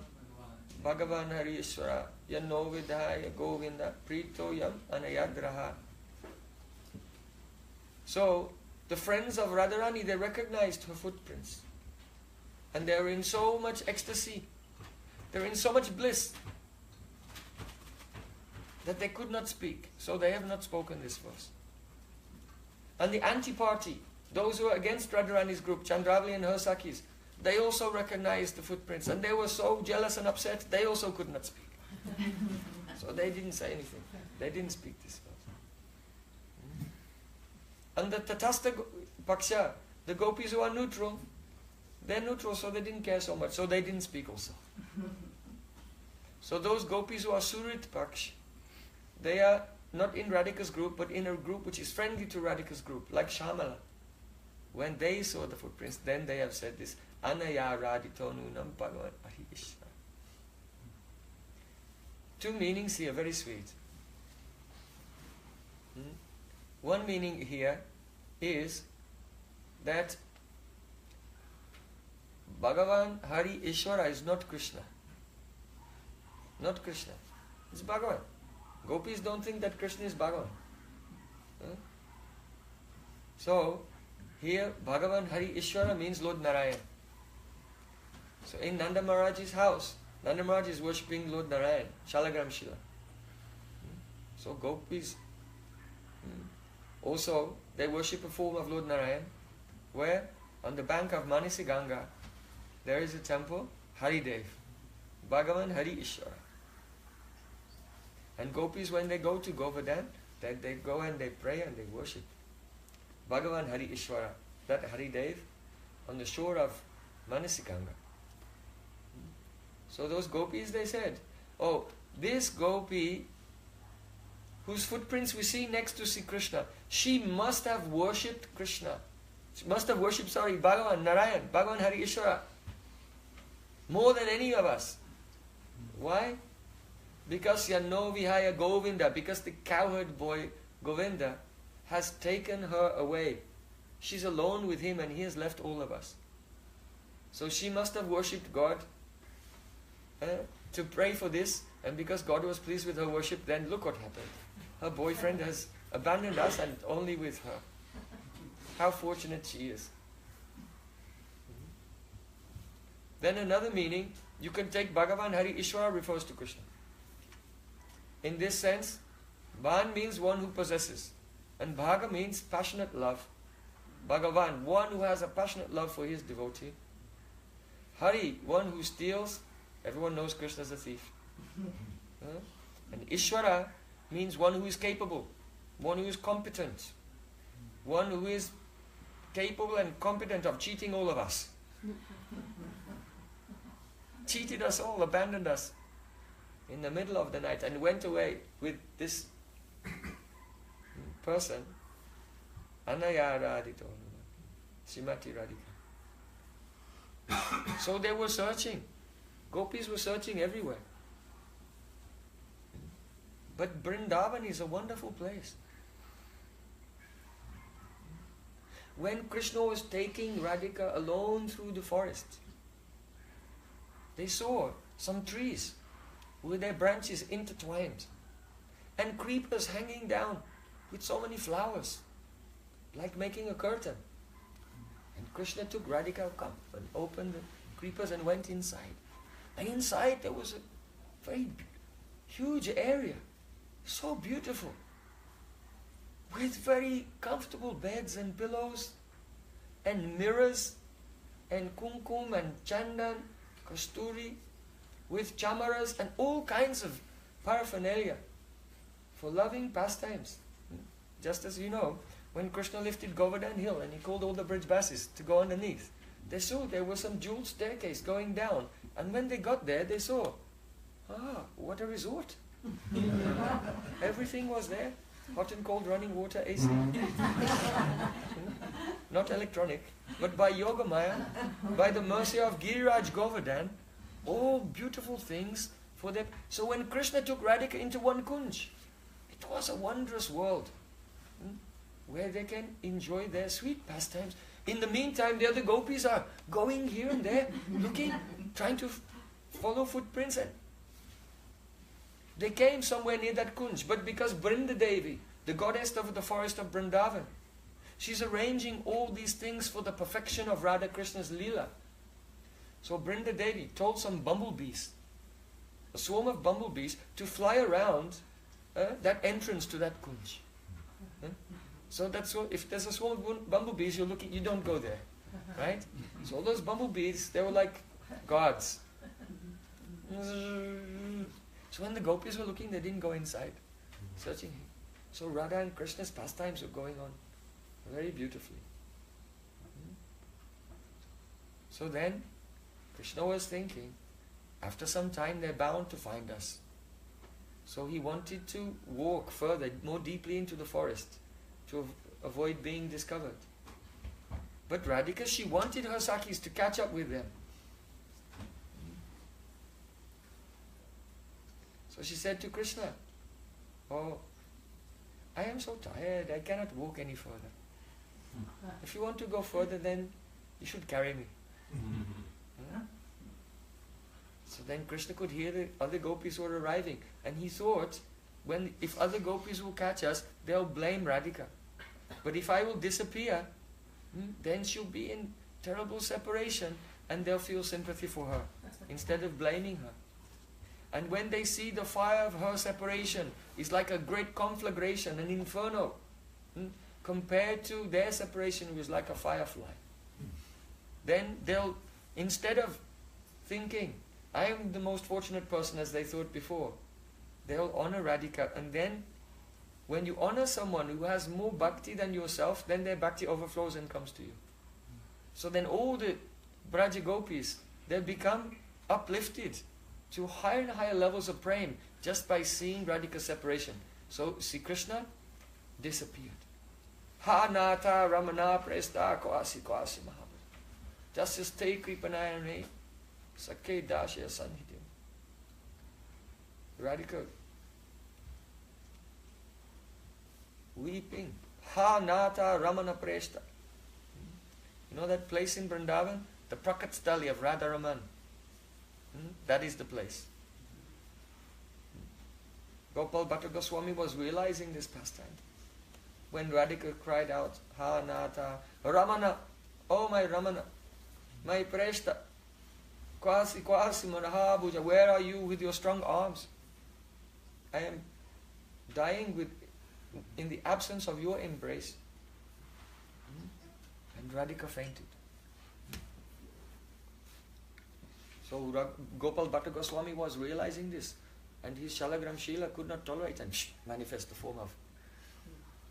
Bhagavan Hari Ishvara Yanno Vidhaya Govinda Prito Yam Anayadraha. So the friends of Radharani, they recognized her footprints. And they were in so much ecstasy, they were in so much bliss that they could not speak. So they have not spoken this verse. And the anti-party, those who are against Radharani's group, Chandravali and her Sakhis, they also recognized the footprints, and they were so jealous and upset, they also could not speak. So they didn't say anything. They didn't speak this verse. And the Tatastha Paksha, the gopis who are neutral, they're neutral, so they didn't care so much, so they didn't speak also. So those gopis who are Surit Paksh, they are not in Radhika's group, but in a group which is friendly to Radhika's group, like Shamala. When they saw the footprints, then they have said this, Anaya Radhito Nunam Bhagavan Hari Ishvara. Two meanings here, very sweet. One meaning here is that Bhagavan Hari Ishvara is not Krishna. Not Krishna. It's Bhagavan. Gopis don't think that Krishna is Bhagavan. So, here Bhagavan Hari Ishvara means Lord Narayan. So in Nanda Maharaj's house, Nanda Maharaj is worshipping Lord Narayan, Shalagram Shila. So gopis also, they worship a form of Lord Narayan, where on the bank of Manasi Ganga there is a temple, Haridev, Bhagavan Hari Ishvara. And gopis, when they go to Govardhan, they go and they pray and they worship Bhagavan Hari Ishvara, that Haridev, on the shore of Manasi Ganga. So those gopis, they said, oh, this gopi whose footprints we see next to Sri Krishna, she must have worshipped Krishna. She must have worshipped, Bhagavan Narayan, Bhagavan Hari Ishvara, more than any of us. Why? Because Yanno Vihaya Govinda, because the cowherd boy Govinda has taken her away. She's alone with him and he has left all of us. So she must have worshipped God to pray for this, and because God was pleased with her worship, then look what happened. Her boyfriend has abandoned us and only with her. How fortunate she is. Then another meaning, you can take Bhagavan Hari Ishvara refers to Krishna. In this sense, Bhan means one who possesses, and Bhaga means passionate love. Bhagavan, one who has a passionate love for his devotee. Hari, one who steals. Everyone knows Krishna is a thief. And Ishvara means one who is capable, one who is competent, one who is capable and competent of cheating all of us. Cheated us all, abandoned us in the middle of the night and went away with this person, Anaya Radhito, Srimati Radhika. So they were searching. Gopis were searching everywhere. But Vrindavan is a wonderful place. When Krishna was taking Radhika alone through the forest, they saw some trees with their branches intertwined and creepers hanging down with so many flowers. like making a curtain. And Krishna took Radhika up and opened the creepers and went inside. And inside there was a very huge area, so beautiful, with very comfortable beds and pillows, and mirrors, and kumkum and chandan, kasturi, with chamaras and all kinds of paraphernalia for loving pastimes. Just as you know, when Krishna lifted Govardhan hill and he called all the Brijbasis to go underneath, they saw there was some jeweled staircase going down, and when they got there they saw, what a resort. Everything was there, hot and cold running water, AC. Not electronic, but by Yogamaya, by the mercy of Giriraj Govardhan, all beautiful things for them. So when Krishna took Radhika into one kunj, it was a wondrous world where they can enjoy their sweet pastimes. In the meantime, the other gopis are going here and there, looking, trying to follow footprints, and they came somewhere near that kunj. But because Brinda Devi, the goddess of the forest of Vrindavan, she's arranging all these things for the perfection of Radha Krishna's Leela. So Brinda Devi told some bumblebees, a swarm of bumblebees, to fly around that entrance to that kunj. So that's what, if there's a swarm of bumblebees, you're looking, you don't go there, right? So all those bumblebees, they were like gods. So when the gopis were looking, they didn't go inside, searching. So Radha and Krishna's pastimes were going on very beautifully. So then, Krishna was thinking, after some time they're bound to find us. So he wanted to walk further, more deeply into the forest, to avoid being discovered. But Radhika, she wanted her Sakhis to catch up with them. So she said to Krishna, "Oh, I am so tired, I cannot walk any further. If you want to go further, then you should carry me." So then Krishna could hear the other gopis were arriving, and he thought, if other gopis will catch us, they'll blame Radhika. But if I will disappear, then she'll be in terrible separation, and they'll feel sympathy for her, instead of blaming her. And when they see the fire of her separation is like a great conflagration, an inferno, compared to their separation, which is like a firefly, then they'll, instead of thinking, I am the most fortunate person as they thought before, they'll honor Radhika. And then, when you honor someone who has more bhakti than yourself, then their bhakti overflows and comes to you. So then all the Braja Gopis, they become uplifted to higher and higher levels of prem just by seeing Radhika's separation. So Sri Krishna disappeared. Ha nata ramana presta kwasi kwasi mahabha. Just te kripanayane sakhe dashya sanhitim. Radhika weeping. Ha nata ramana presta. You know that place in Vrindavan? The Prakatstali of Radharaman. That is the place. Gopal Bhatta Goswami was realizing this pastime. When Radhika cried out, Ha nata Ramana, oh my Ramana, my Preshta, Kwasi Kwasi Manahabhuja, where are you with your strong arms? I am dying in the absence of your embrace. And Radhika fainted. So Gopal Bhatta Goswami was realizing this, and his Shalagram Shila could not tolerate and manifest the form of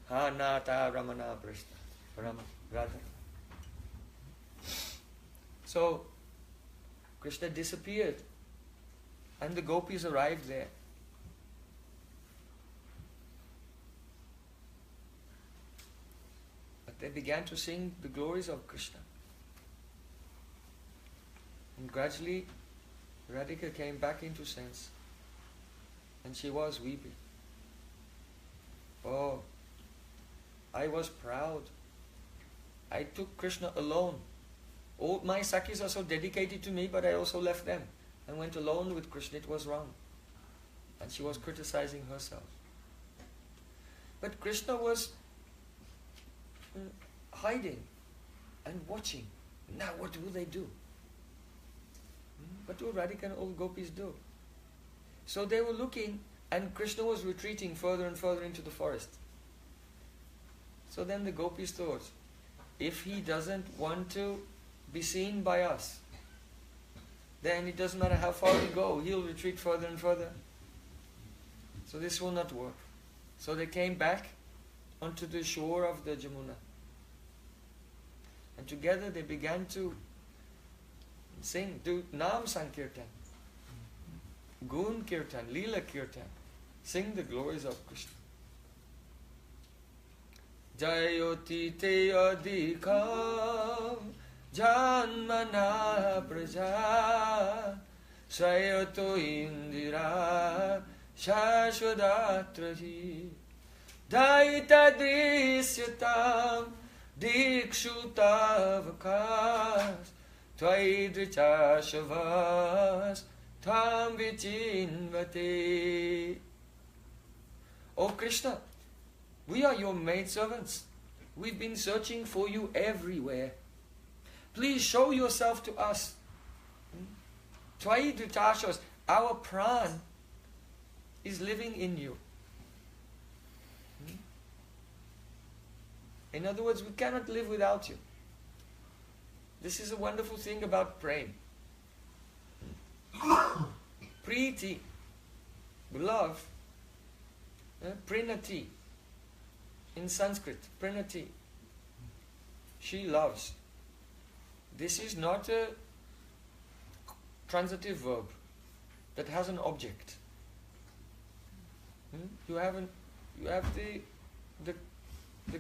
Ha nata Ramana Prishna Rama Radha. So Krishna disappeared, and the gopis arrived there. But they began to sing the glories of Krishna. And gradually, Radhika came back into sense, and she was weeping. Oh, I was proud. I took Krishna alone. All my Sakhis are so dedicated to me, but I also left them and went alone with Krishna. It was wrong. And she was criticizing herself. But Krishna was hiding and watching. Now what will they do? What will Radhika and all gopis do? So they were looking, and Krishna was retreating further and further into the forest. So then the gopis thought, if he doesn't want to be seen by us, then it doesn't matter how far we go, he'll retreat further and further. So this will not work. So they came back onto the shore of the Jamuna. And together they began to sing, do Nam Sankirtan, Gun Kirtan, Leela Kirtan, sing the glories of Krishna. Jayoti te adhikam janmana praja sayato indira shashvadatrahi daita drisyatam dikshutavakas tvaidrichashavas tam vichinvate. O Krishna, we are your maidservants. We've been searching for you everywhere. Please show yourself to us. Tvaidritashas, our pran is living in you. In other words, we cannot live without you. This is a wonderful thing about praying. Preeti, love, prinati, in Sanskrit, prinati, she loves. This is not a transitive verb that has an object. You have the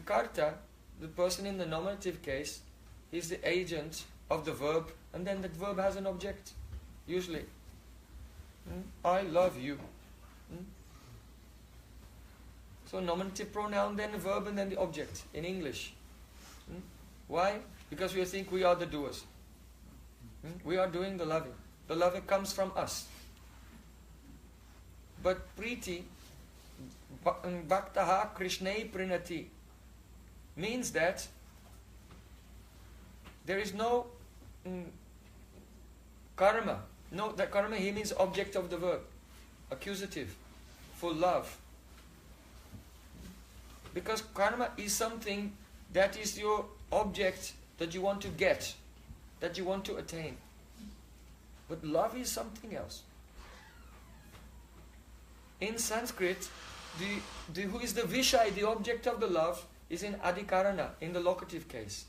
karta, the person in the nominative case, is the agent of the verb, and then that verb has an object, usually. I love you. So nominative pronoun, then the verb, and then the object in English. Why? Because we think we are the doers. We are doing the loving. The loving comes from us. But Preeti, Bhaktaha Krishnai Prinati, means that there is no karma. No, that karma here means object of the verb, accusative, for love. Because karma is something that is your object that you want to get, that you want to attain. But love is something else. In Sanskrit, who is the Vishay, the object of the love, is in Adhikarana, in the locative case.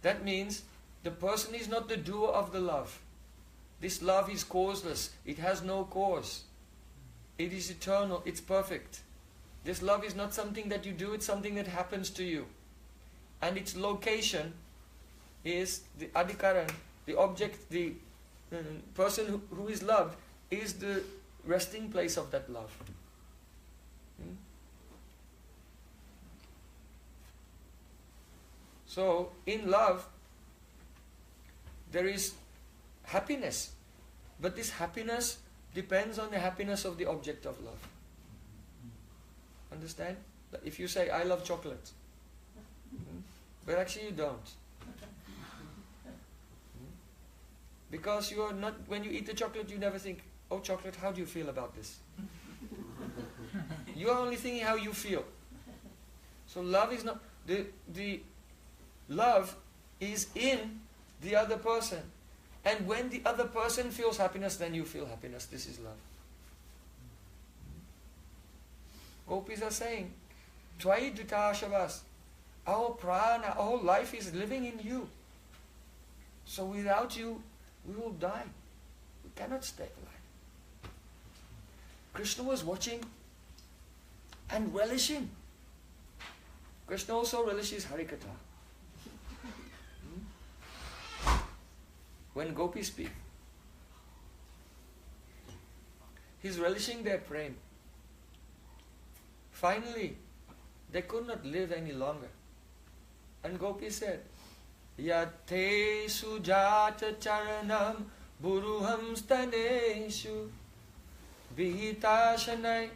That means the person is not the doer of the love. This love is causeless. It has no cause. It is eternal. It's perfect. This love is not something that you do, it's something that happens to you. And its location is the adhikaran, the object, the person who is loved is the resting place of that love. So, in love, there is happiness. But this happiness depends on the happiness of the object of love. Understand? If you say, I love chocolate, but actually you don't. Because you are not, when you eat the chocolate, you never think, oh chocolate, how do you feel about this? You are only thinking how you feel. So love is not, the love is in the other person. And when the other person feels happiness, then you feel happiness. This is love. Gopis are saying, Tvai Dhutashavas, our prana, our whole life is living in you. So without you, we will die. We cannot stay alive. Krishna was watching and relishing. Krishna also relishes Harikatha. When gopis speak, he's relishing their prem. Finally, they could not live any longer. And Gopi said, Yate sujata charanam buruham staneshu Vihitashanai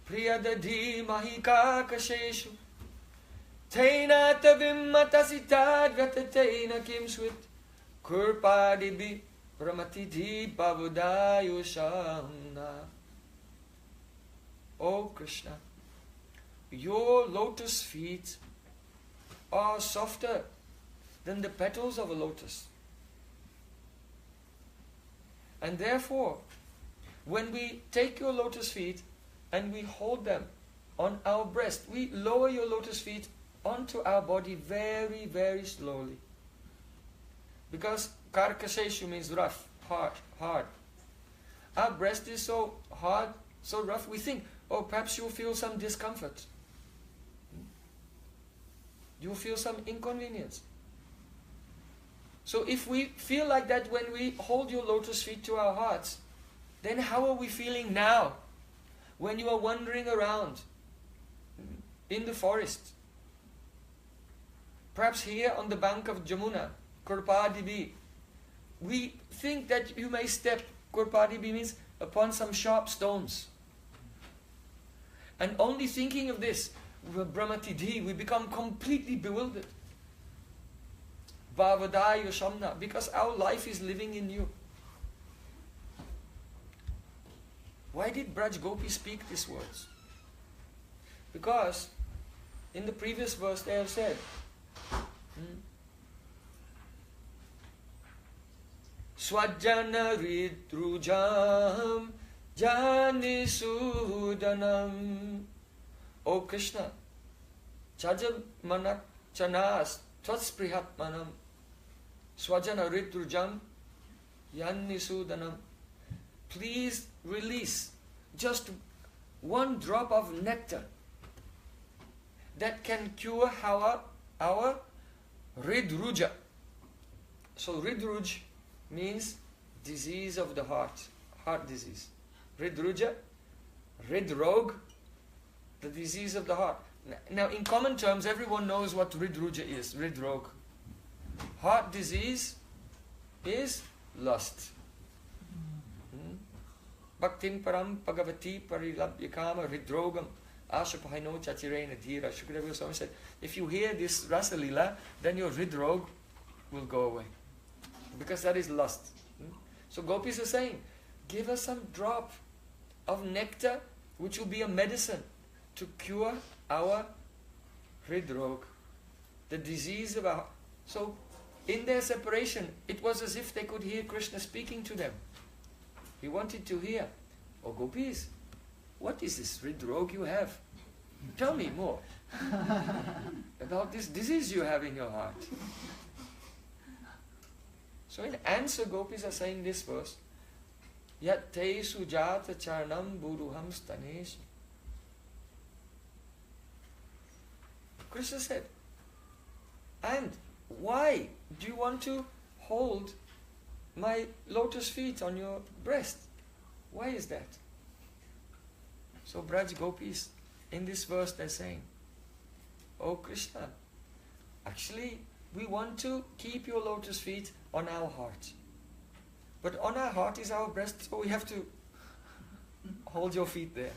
priyadadhi mahikakasheshu Taina tavim matasitad vyatateina kim swit kurpadibi Ramatidhi Bhavudayushamna. Oh Krishna, your lotus feet are softer than the petals of a lotus. And therefore, when we take your lotus feet and we hold them on our breast, we lower your lotus feet onto our body very, very slowly. Because karkasheshu means rough, hard. Our breast is so hard, so rough, we think, oh, perhaps you'll feel some discomfort. You'll feel some inconvenience. So if we feel like that when we hold your lotus feet to our hearts, then how are we feeling now when you are wandering around in the forest? Perhaps here on the bank of Jamuna, Kurpadibi, we think that you may step, Kurpadibi means upon some sharp stones. And only thinking of this, Brahmatidhi, we become completely bewildered. Bhavadaya Shamna, because our life is living in you. Why did Braj Gopi speak these words? Because in the previous verse they have said, Swajana Ridrujam Jani Sudanam. O Krishna, Chajam Manak Chanas Tvatsprihatmanam Swajana Ridrujam Jani Sudanam. Please release just one drop of nectar that can cure our Ridruja. So Ridruj means disease of the heart disease. Ridruja, Ridrog, the disease of the heart. Now in common terms, everyone knows what Ridruja is, Ridrog. Heart disease is lust. Bhaktin param pagavati parilabhyakama ridrogam ashapaino chachirena dhira. Shukadeva Goswami said, if you hear this Rasa Lila, then your Ridrog will go away. Because that is lust. So gopis are saying, give us some drop of nectar which will be a medicine to cure our Hridrog, the disease of our... So in their separation, it was as if they could hear Krishna speaking to them. He wanted to hear, oh gopis, what is this Hridrog you have? Tell me more about this disease you have in your heart. So in answer, gopis are saying this verse, Yat te sujata charnam buruham stanesh. Krishna said, and why do you want to hold my lotus feet on your breast? Why is that? So Braj Gopis, in this verse they're saying, oh Krishna, actually we want to keep your lotus feet on our heart. But on our heart is our breast, so we have to hold your feet there.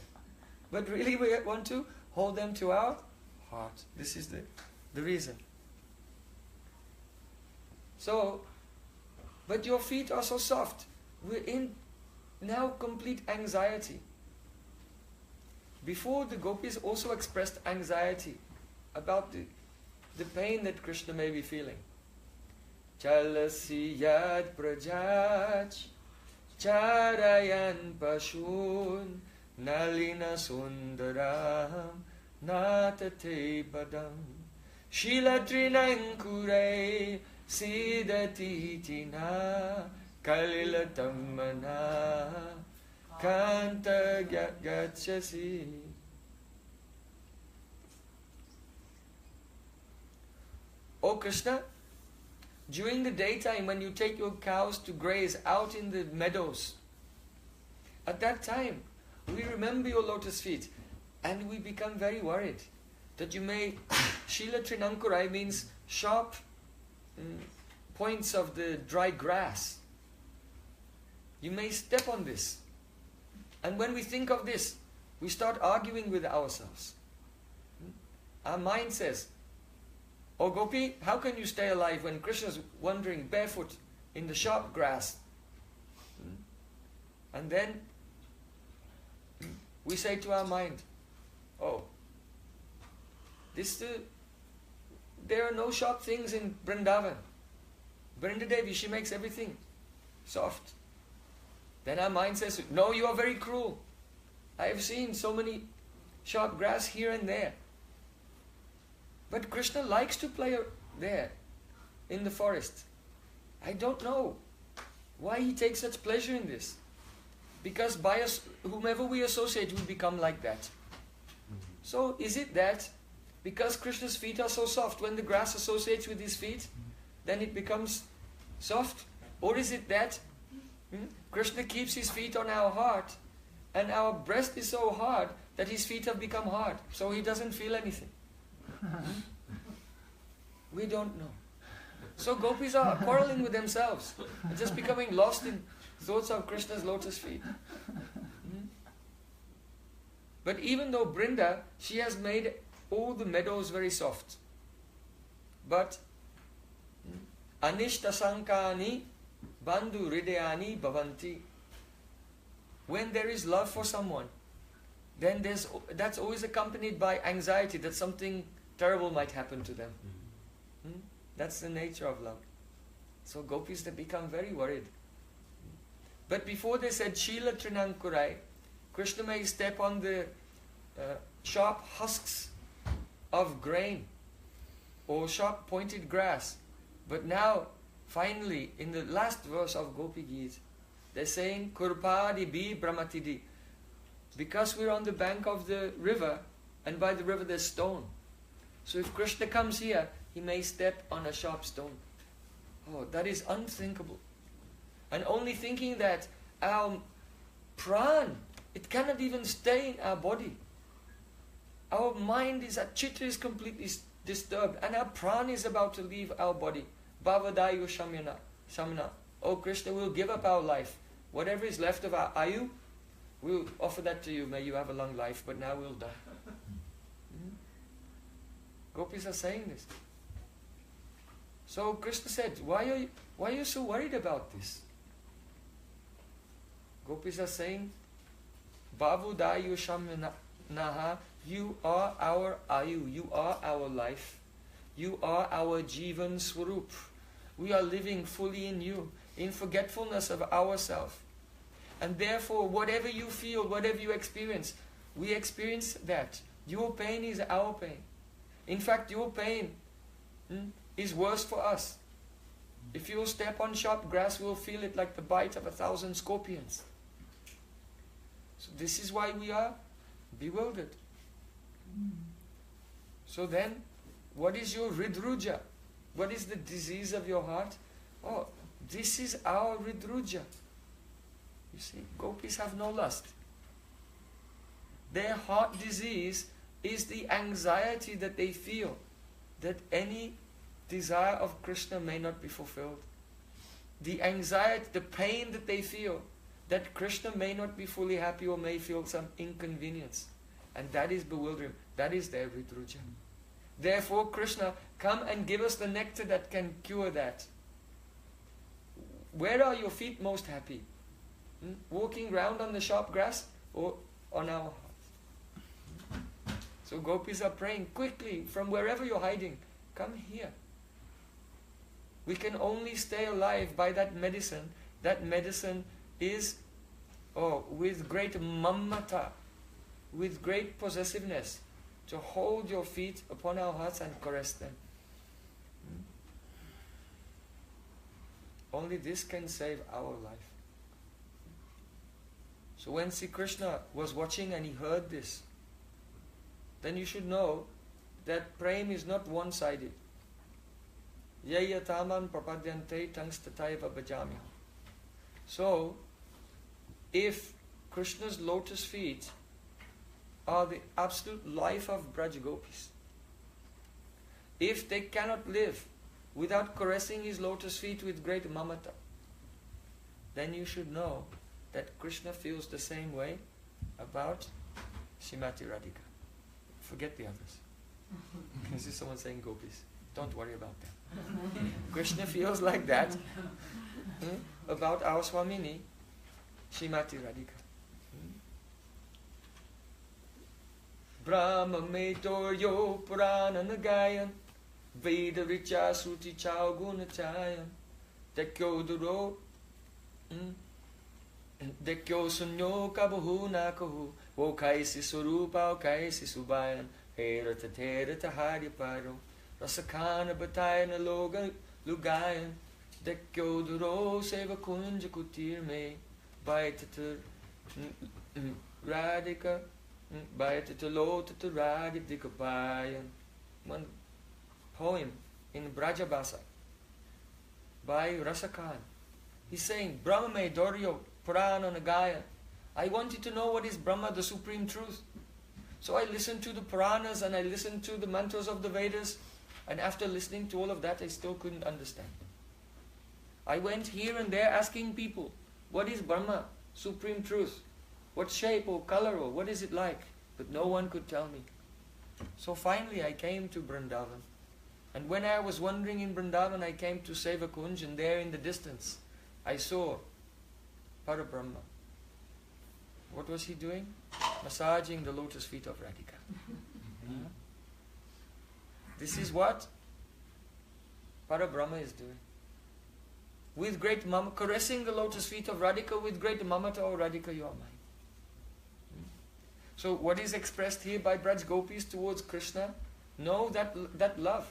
But really we want to hold them to our heart. This is the reason. So, but your feet are so soft. We're in now complete anxiety. Before, the gopis also expressed anxiety about the pain that Krishna may be feeling. Chalasi yad prajach charayan pashun nalina sundaram natate padam shilatrinankurai siddhatitina kalilatamana kanta gachasi. O Krishna, during the daytime when you take your cows to graze out in the meadows, at that time we remember your lotus feet and we become very worried that you may, Shila Trinankurai means sharp points of the dry grass. You may step on this. And when we think of this, we start arguing with ourselves. Our mind says, Oh Gopi, how can you stay alive when Krishna's wandering barefoot in the sharp grass? And then we say to our mind, oh, there are no sharp things in Vrindavan. Vrindadevi, she makes everything soft. Then our mind says, no, you are very cruel. I have seen so many sharp grass here and there. But Krishna likes to play there, in the forest. I don't know why he takes such pleasure in this. Because by us, whomever we associate, we become like that. So is it that because Krishna's feet are so soft, when the grass associates with his feet, then it becomes soft? Or is it that Krishna keeps his feet on our heart, and our breast is so hard that his feet have become hard, so he doesn't feel anything? We don't know. So gopis are quarreling with themselves, just becoming lost in thoughts of Krishna's lotus feet. But even though Brinda, she has made all the meadows very soft, but Anishta Sankani Bandhu Hridayani Bhavanti. When there is love for someone, then that's always accompanied by anxiety that something terrible might happen to them. That's the nature of love. So gopis, they become very worried. But before they said Shila Trinankurai, Krishna may step on the sharp husks of grain or sharp pointed grass. But now, finally, in the last verse of Gopi Geet, they're saying Kurpadi bi Brahmatidi. Because we're on the bank of the river, and by the river there's stone. So if Krishna comes here, he may step on a sharp stone. Oh, that is unthinkable. And only thinking that our pran, it cannot even stay in our body. Our mind is, our chitta is completely disturbed, and our pran is about to leave our body. Bhavadayu Shamina. Oh Krishna, we'll give up our life. Whatever is left of our ayu, we'll offer that to you. May you have a long life, but now we'll die. Gopis are saying this. So Krishna said, why are you so worried about this? Gopis are saying, Bhavudayu Shamnaha, you are our ayu, you are our life, you are our Jivan Swarup. We are living fully in you, in forgetfulness of ourselves. And therefore, whatever you feel, whatever you experience, we experience that. Your pain is our pain. In fact, your pain is worse for us. If you step on sharp grass, we'll feel it like the bite of 1,000 scorpions. So this is why we are bewildered. So then, what is your Ridruja? What is the disease of your heart? Oh, this is our Ridruja. You see, gopis have no lust. Their heart disease is the anxiety that they feel that any desire of Krishna may not be fulfilled. The anxiety, the pain that they feel that Krishna may not be fully happy or may feel some inconvenience. And that is bewildering. That is their Ridruja. Therefore, Krishna, come and give us the nectar that can cure that. Where are your feet most happy? Walking round on the sharp grass or on our hearts? So gopis are praying, quickly, from wherever you're hiding, come here. We can only stay alive by that medicine. That medicine is with great mammata, with great possessiveness, to hold your feet upon our hearts and caress them. Only this can save our life. So when Sri Krishna was watching and he heard this, then you should know that prema is not one-sided. Yaya taman prapadyante tangstataiva bhajami. So, if Krishna's lotus feet are the absolute life of Braj Gopis, if they cannot live without caressing his lotus feet with great mamata, then you should know that Krishna feels the same way about Srimati Radhika. Forget the others. This is someone saying gopis. Don't worry about that. Krishna feels like that about our Swamini, Srimati Radhika. Brahma Metoryo Purana Nagayan Veda Richa Sruti Chao Guna Chayan Dekyo Duro Dekyo Sunyo Kabahu Nakahu Wokaisi Surupa Wokaisi Subayan Herata Terata Hari Paro Rasakana Batayana Loga Lugayan Dekyo Duro Seva Kunja Kutir Me Baitatur Radhika Baitatalota Radhika Bayan. One poem in Brajabasa by Rasakan. He's saying, Brahma me Doryo Purana Nagaya. I want you to know what is Brahma, the Supreme Truth. So I listened to the Puranas and I listened to the mantras of the Vedas, and after listening to all of that I still couldn't understand. I went here and there asking people, what is Brahma, Supreme Truth? What shape or color or what is it like? But no one could tell me. So finally I came to Vrindavan. And when I was wandering in Vrindavan, I came to Sevakunj, and there in the distance I saw Parabrahma. What was he doing? Massaging the lotus feet of Radhika. This is what Parabrahma is doing. With great mamata, caressing the lotus feet of Radhika with great mamata, oh Radhika, you are mine. So what is expressed here by Braj Gopis towards Krishna? Know that love.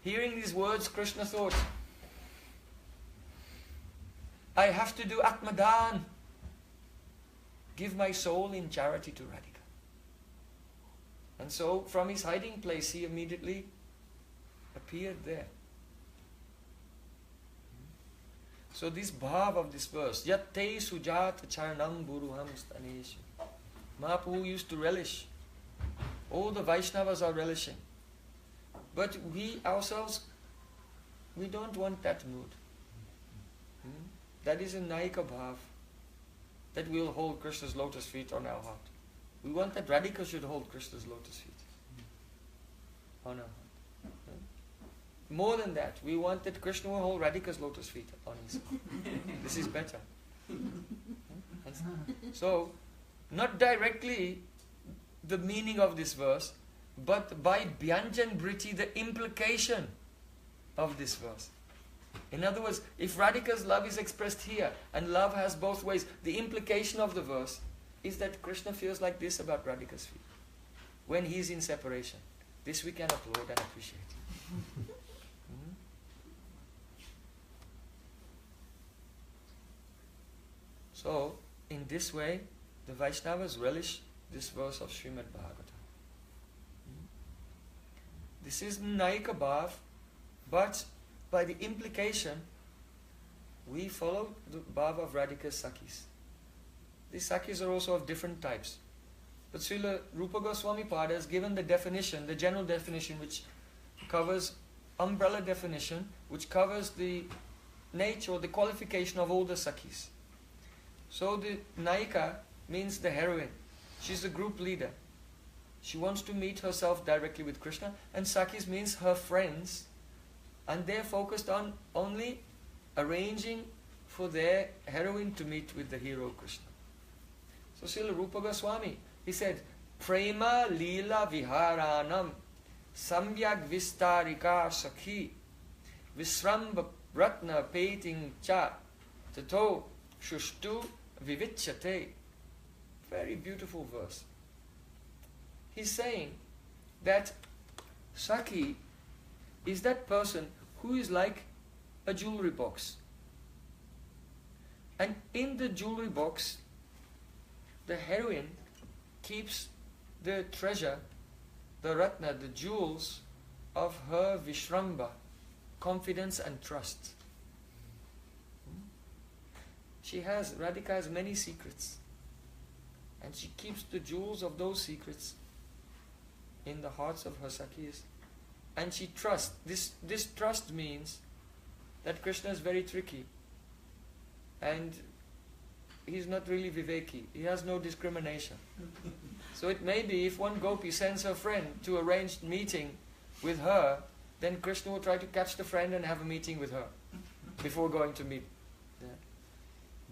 Hearing these words, Krishna thought, I have to do Atmadan. Give my soul in charity to Radhika. And so from his hiding place he immediately appeared there. So this bhav of this verse, Yatte sujata charanam buruham staneshu. Mahaprabhu used to relish. All the Vaishnavas are relishing. But we ourselves, we don't want that mood. That is a Naika bhav. That we'll hold Krishna's lotus feet on our heart. We want that Radhika should hold Krishna's lotus feet on our heart. More than that, we want that Krishna will hold Radhika's lotus feet on his heart. This is better. So, not directly the meaning of this verse, but by Bhyanjan Briti, the implication of this verse. In other words, if Radhika's love is expressed here, and love has both ways, the implication of the verse is that Krishna feels like this about Radhika's feet when he is in separation. This we can applaud and appreciate. So, in this way, the Vaishnavas relish this verse of Srimad Bhagavatam. This is Naika Bhav, but by the implication, we follow the Bhav of Radhika's Sakhis. These Sakhis are also of different types. But Srila Rupa Goswami Pada has given the definition, the general definition, which covers, umbrella definition, which covers the nature or the qualification of all the Sakhis. So the Naika means the heroine. She's the group leader. She wants to meet herself directly with Krishna. And Sakhis means her friends. And they're focused on only arranging for their heroine to meet with the hero Krishna. So Srila Rupa Goswami, he said, Prema Leela Viharanam Samyak Vistarika Sakhi Visramba Ratna Peting Cha Tato Shushtu Vivichyate. Very beautiful verse. He's saying that Sakhi is that person who is like a jewelry box. And in the jewelry box, the heroine keeps the treasure, the ratna, the jewels of her Vishramba, confidence and trust. Radhika has many secrets. And she keeps the jewels of those secrets in the hearts of her Sakhis. And she trusts. This trust means that Krishna is very tricky. And he's not really Viveki. He has no discrimination. So it may be if one gopi sends her friend to arrange meeting with her, then Krishna will try to catch the friend and have a meeting with her before going to meet. Yeah.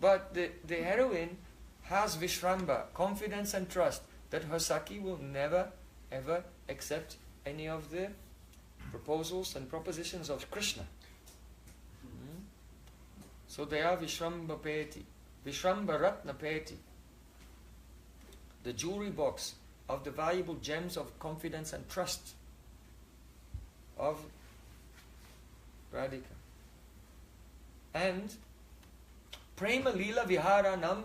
But the heroine has Vishramba, confidence and trust that her Saki will never ever accept any of the proposals and propositions of Krishna. So they are Vishramba Peti, Vishramba Ratna Peti, the jewelry box of the valuable gems of confidence and trust of Radhika. And Prema Lila Viharanam,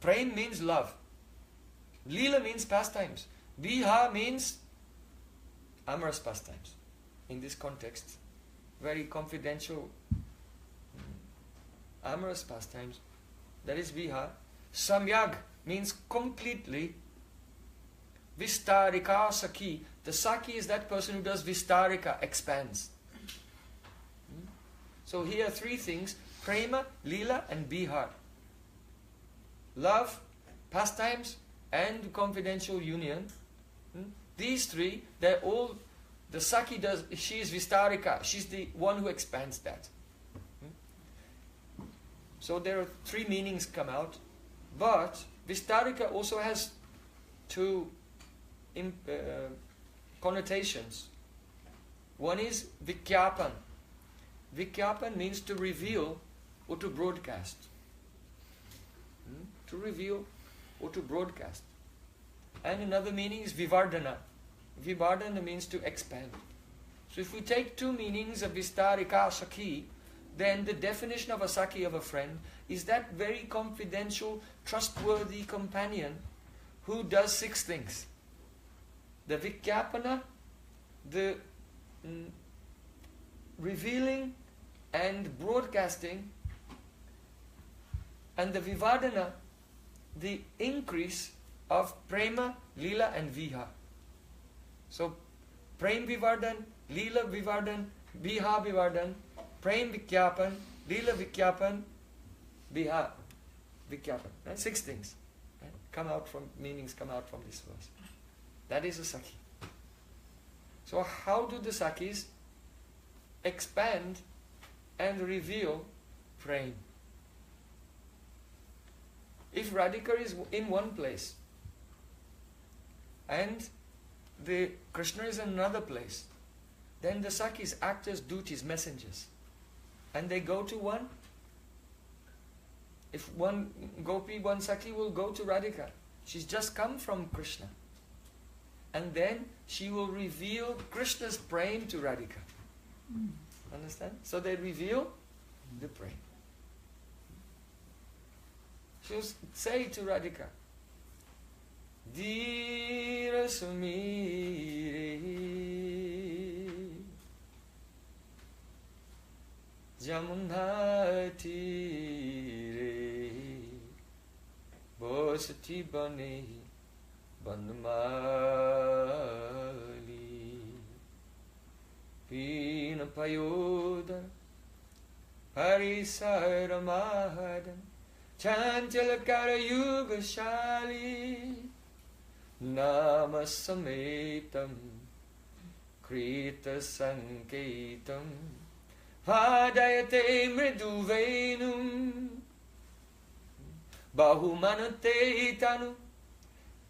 Prem means love, Lila means pastimes, Viha means amorous pastimes. In this context, very confidential amorous pastimes, that is Viha. Samyag means completely. Vistarika Saki, the Saki is that person who does Vistarika, expands. So here are three things: Prema, Lila and Bihar. Love, pastimes and confidential union. These three, they're all, the Saki does, she is Vistarika, she's the one who expands that. So there are three meanings come out, but Vistarika also has two connotations. One is Vikyapan. Vikyapan means to reveal or to broadcast. To reveal or to broadcast. And another meaning is Vivardhana. Vivardhana means to expand. So if we take two meanings of Vistarika Saki, then the definition of a Saki, of a friend, is that very confidential, trustworthy companion who does six things. The Vikyapana, the revealing and broadcasting, and the Vivardhana, the increase of Prema, Lila and Viha. So, Prem Vivardhan, Lila Vivardhan, Viha Vivardhan, Prem Vikyapan, Lila Vikyapan, Viha Vikyapan. Right? Six things come out from, meanings come out from this verse. That is a Saki. So how do the Sakis expand and reveal Prem? If Radhika is in one place and the Krishna is in another place, then the Sakis act as duties, messengers. And they go to one. If one Gopi, one Saki will go to Radhika. She's just come from Krishna. And then she will reveal Krishna's Prem to Radhika. Understand? So they reveal the Prem. She'll say to Radhika, Dheera Sumire Jamuna Tire Bosati Bane Bandmali Pina Payoda Harisara Mahadan Chanchalakara Yuga Shali Nama Sametam Krita Sanketam Vadayate Mriduvenum Bahumanate Tanu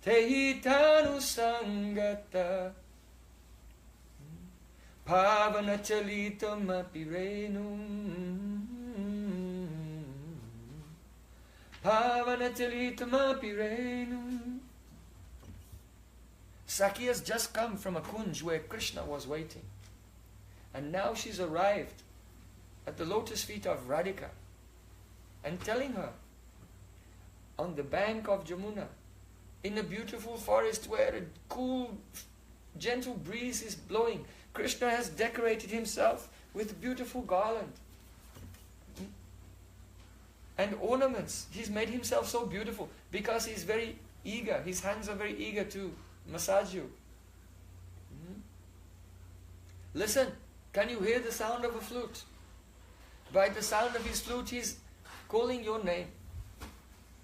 Tehitanu Sangata Pavana Chalitam Apirenum Pavana Chalitam Apirenum. Saki has just come from a kunj where Krishna was waiting. And now she's arrived at the lotus feet of Radhika and telling her, on the bank of Jamuna, in a beautiful forest where a cool, gentle breeze is blowing, Krishna has decorated himself with a beautiful garland and ornaments. He's made himself so beautiful because he's very eager. His hands are very eager to massage you. Listen, can you hear the sound of a flute? By the sound of his flute, he's calling your name.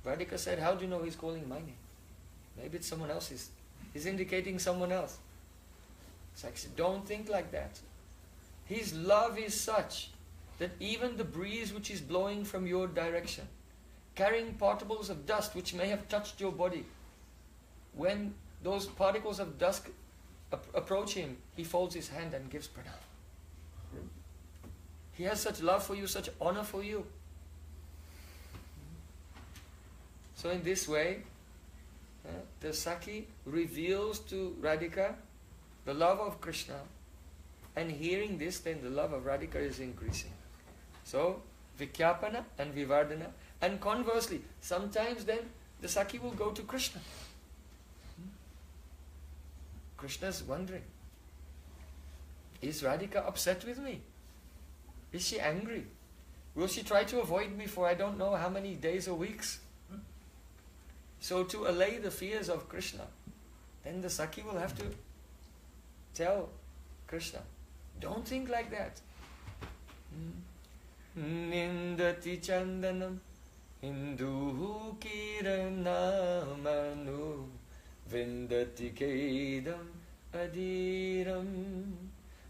Radhika said, how do you know he's calling my name? Maybe it's someone else's. He's indicating someone else. It's like, don't think like that. His love is such that even the breeze which is blowing from your direction, carrying particles of dust which may have touched your body, when those particles of dust approach him, he folds his hand and gives pranam. He has such love for you, such honor for you. So in this way, the Sakhi reveals to Radhika the love of Krishna, and hearing this, then the love of Radhika is increasing. So, Vikyapana and Vivardhana, and conversely, sometimes then the Sakhi will go to Krishna. Krishna's wondering, is Radhika upset with me? Is she angry? Will she try to avoid me for I don't know how many days or weeks? So to allay the fears of Krishna, then the Sakhi will have to tell Krishna, don't think like that. Nindati chandanam hindu kiranamanu vindati kedam adiram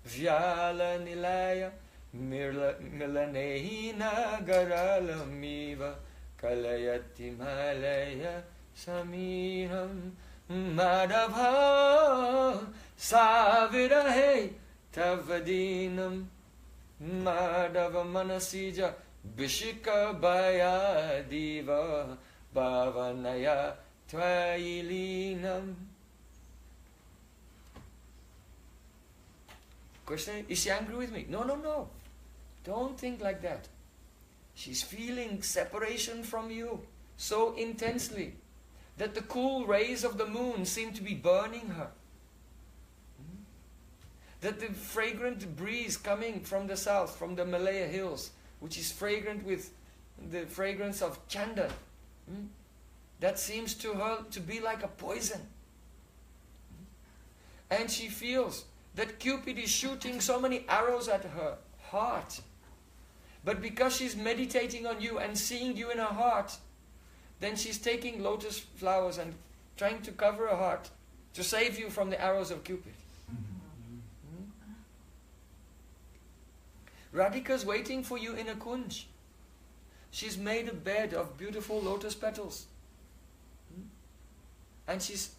vyala nilaya milanehi nagaralamiva kalayati malaya samiram madhava savirahe tavadinam madhava manasija bishika baya diva bhavanaya tvailinam. Krishna, is she angry with me? No, no, no. Don't think like that. She's feeling separation from you so intensely that the cool rays of the moon seem to be burning her. That the fragrant breeze coming from the south, from the Malaya hills, which is fragrant with the fragrance of chandan, that seems to her to be like a poison. And she feels that Cupid is shooting so many arrows at her heart. But because she's meditating on you and seeing you in her heart, then she's taking lotus flowers and trying to cover her heart to save you from the arrows of Cupid. Radhika's waiting for you in a kunj. She's made a bed of beautiful lotus petals. And she's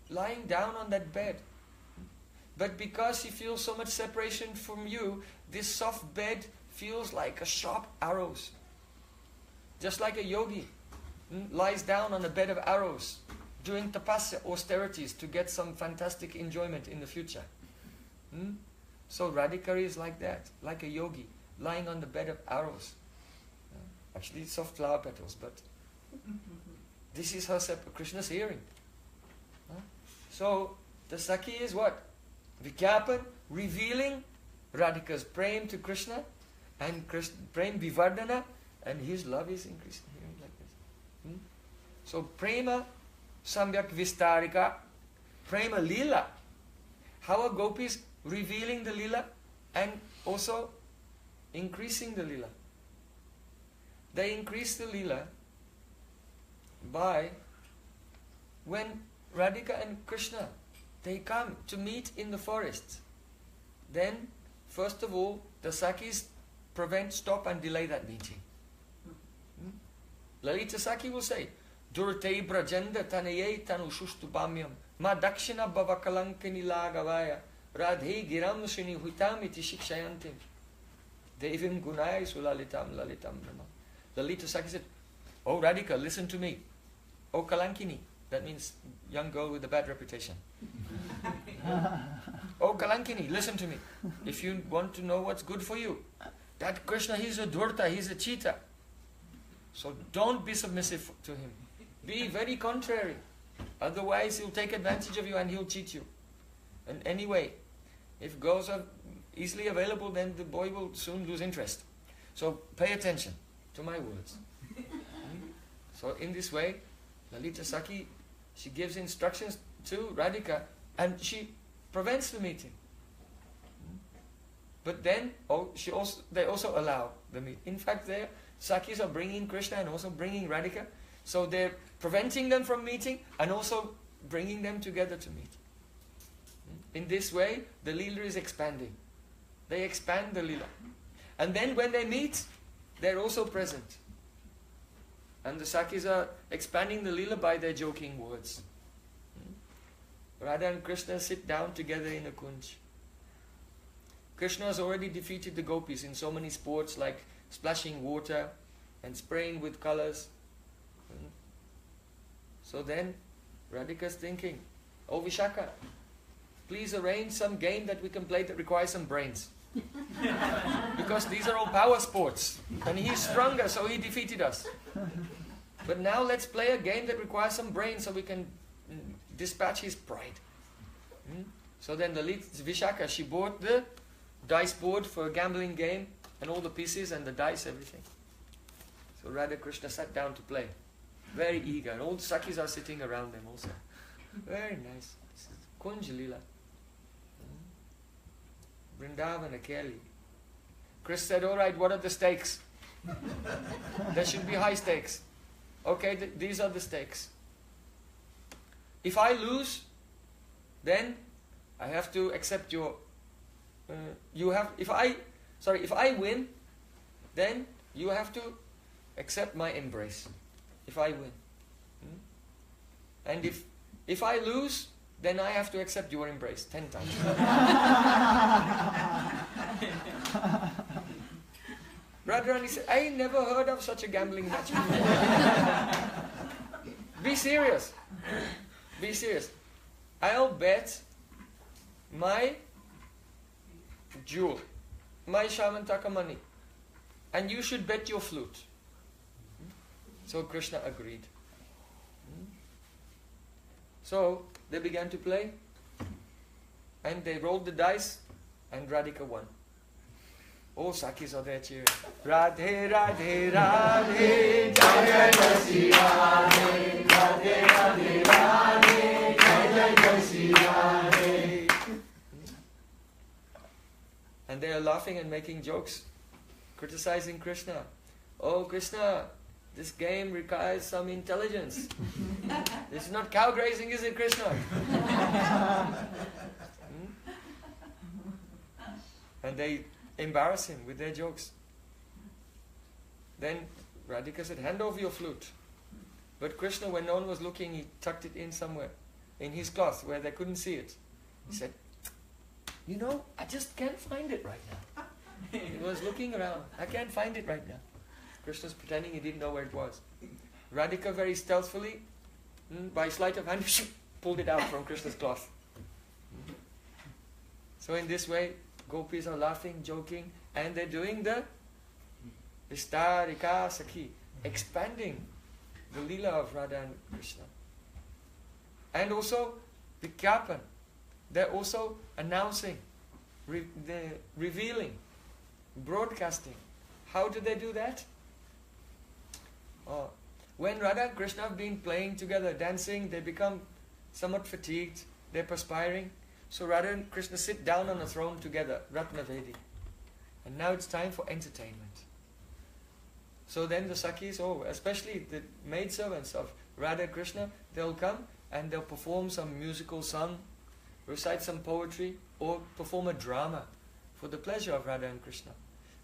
lying down on that bed. But because she feels so much separation from you, this soft bed feels like a sharp arrows. Just like a yogi lies down on a bed of arrows doing tapasya, austerities, to get some fantastic enjoyment in the future. So Radhika is like that, like a yogi, lying on the bed of arrows. Actually it's soft flower petals, but this is her Krishna's hearing. So the Sakhi is what? Vikyapan, revealing Radhika's prem to Krishna, and prem vivardhana, and his love is increasing, hearing like this. So prema samyak vistarika, prema lila. How are gopis revealing the lila and also increasing the lila? They increase the lila by when Radhika and Krishna, they come to meet in the forest. Then, first of all, the Sakhis prevent, stop and delay that meeting. Lalita Sakhi will say, Durte brajanda tanaye tanu shustubamyam ma dakshina bhavakalankini lagavaya radhe giram suni hutam iti shikshayantim devim gunai sulalitam lalitam brahma. Lalita Sakhi said, Oh Radhika, listen to me. Oh Kalankini, that means young girl with a bad reputation. Oh Kalankini, listen to me. If you want to know what's good for you, that Krishna, he's a dhurta, he's a cheetah. So don't be submissive to him. Be very contrary. Otherwise he'll take advantage of you and he'll cheat you. And anyway, if girls are easily available, then the boy will soon lose interest. So pay attention to my words. So in this way, Lalita Sakhi, she gives instructions to Radhika and she prevents the meeting. But then they also allow the meeting. In fact, their Sakhis are bringing Krishna and also bringing Radhika. So they're preventing them from meeting and also bringing them together to meet. In this way, the Leela is expanding. They expand the lila. And then when they meet, they're also present. And the Sakhis are expanding the lila by their joking words. Radha and Krishna sit down together in a kunj. Krishna has already defeated the gopis in so many sports like splashing water and spraying with colors. So then Radhika's thinking, oh Vishaka, please arrange some game that we can play that requires some brains. Because these are all power sports. And he's stronger, so he defeated us. But now let's play a game that requires some brains so we can dispatch his pride. So then the lead, Vishaka, she bought the dice board for a gambling game and all the pieces and the dice, everything. So Radha Krishna sat down to play. Very eager. And all the Sakhis are sitting around them also. Very nice. This is Kunj Lila. Vrindavana, Kelly. Krishna said, alright, what are the stakes? There should be high stakes. Okay, these are the stakes. If I lose, then I have to accept your... if I win, then you have to accept my embrace. If I win. And if I lose, then I have to accept your embrace 10 times. Radharani said, I never heard of such a gambling match before. Be serious. Be serious. I'll bet my jewel, my Shamantaka money, and you should bet your flute. So Krishna agreed. So they began to play, and they rolled the dice, and Radhika won. All Sakhis are there cheering. Radhe, Radhe, Radhe, Jaya Jai Radhe, Radhe, Radhe, Radhe, Jaya Jai Radhe. And they are laughing and making jokes, criticizing Krishna. Oh Krishna, this game requires some intelligence. This is not cow grazing, is it, Krishna? And they embarrass him with their jokes. Then Radhika said, hand over your flute. But Krishna, when no one was looking, he tucked it in somewhere, in his cloth, where they couldn't see it. He said, you know, I just can't find it right now. He was looking around. I can't find it right now. Krishna's pretending he didn't know where it was. Radhika very stealthily, by sleight of hand, pulled it out from Krishna's cloth. So in this way, gopis are laughing, joking, and they're doing the Vistarika Sakhi, expanding the Leela of Radha and Krishna. And also, Vikyapan, they're also announcing, they're revealing, broadcasting. How do they do that? When Radha and Krishna have been playing together, dancing, they become somewhat fatigued, they're perspiring. So Radha and Krishna sit down on a throne together, Ratnavedi. And now it's time for entertainment. So then the Sakhis, especially the maidservants of Radha and Krishna, they'll come and they'll perform some musical song, recite some poetry, or perform a drama for the pleasure of Radha and Krishna.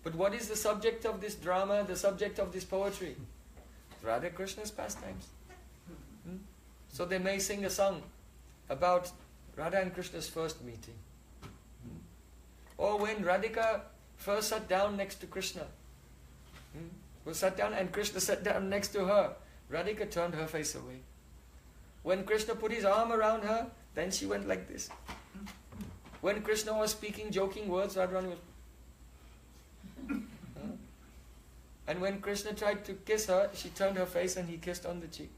But what is the subject of this drama, the subject of this poetry? Radha Krishna's pastimes. So they may sing a song about Radha and Krishna's first meeting. Or when Radhika first sat down next to Krishna. Sat down and Krishna sat down next to her. Radhika turned her face away. When Krishna put his arm around her, then she went like this. When Krishna was speaking joking words, Radharani was... And when Krishna tried to kiss her, she turned her face and he kissed on the cheek.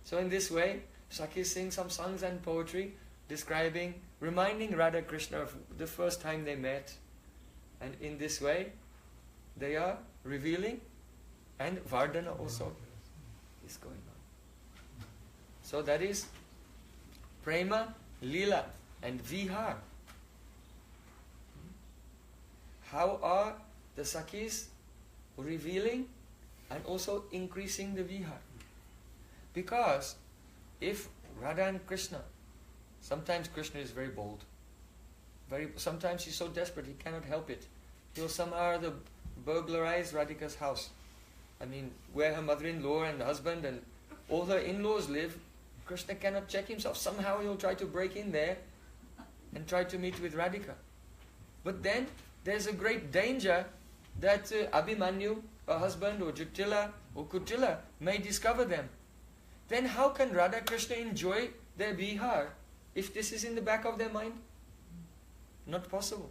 So in this way, Sakhis sing some songs and poetry, describing, reminding Radha Krishna of the first time they met. And in this way, they are revealing, and Vardhana also is going on. So that is Prema, Lila and Vihar. How are the Sakhis revealing and also increasing the Vihar? Because if Radha and Krishna, sometimes Krishna is very bold, Sometimes he's so desperate he cannot help it. He'll somehow or other burglarize Radhika's house. I mean, where her mother-in-law and husband and all her in-laws live, Krishna cannot check himself. Somehow he'll try to break in there and try to meet with Radhika. But then there's a great danger that Abhimanyu, her husband, or Jutila, or Kutila may discover them. Then how can Radha Krishna enjoy their vihar if this is in the back of their mind? Not possible.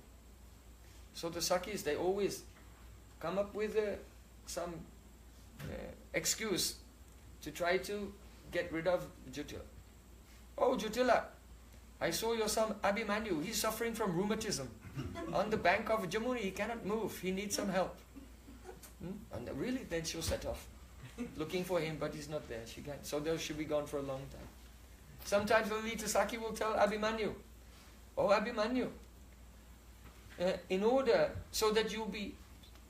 So the Sakhis, they always come up with some excuse to try to get rid of Jutila. Oh Jutila, I saw your son Abhimanyu, he's suffering from rheumatism. On the bank of Jamuna, he cannot move, he needs some help. And really, then she'll set off, looking for him, but he's not there. She can't. So they should be gone for a long time. Sometimes Lalita Sakhi will tell Abhimanyu, oh Abhimanyu, in order so that you'll be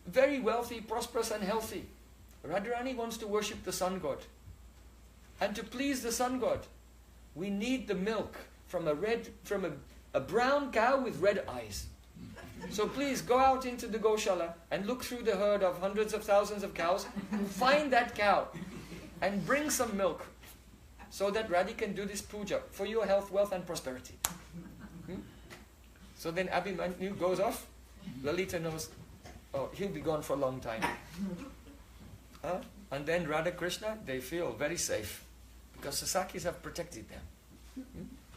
very wealthy, prosperous and healthy, Radharani wants to worship the sun god. And to please the sun god, we need the milk from a brown cow with red eyes. So please go out into the Goshala and look through the herd of hundreds of thousands of cows, find that cow and bring some milk so that Radhi can do this puja for your health, wealth and prosperity. So then Abhimanyu goes off. Lalita knows, oh, he'll be gone for a long time. And then Radha Krishna, they feel very safe because the Sakhis have protected them.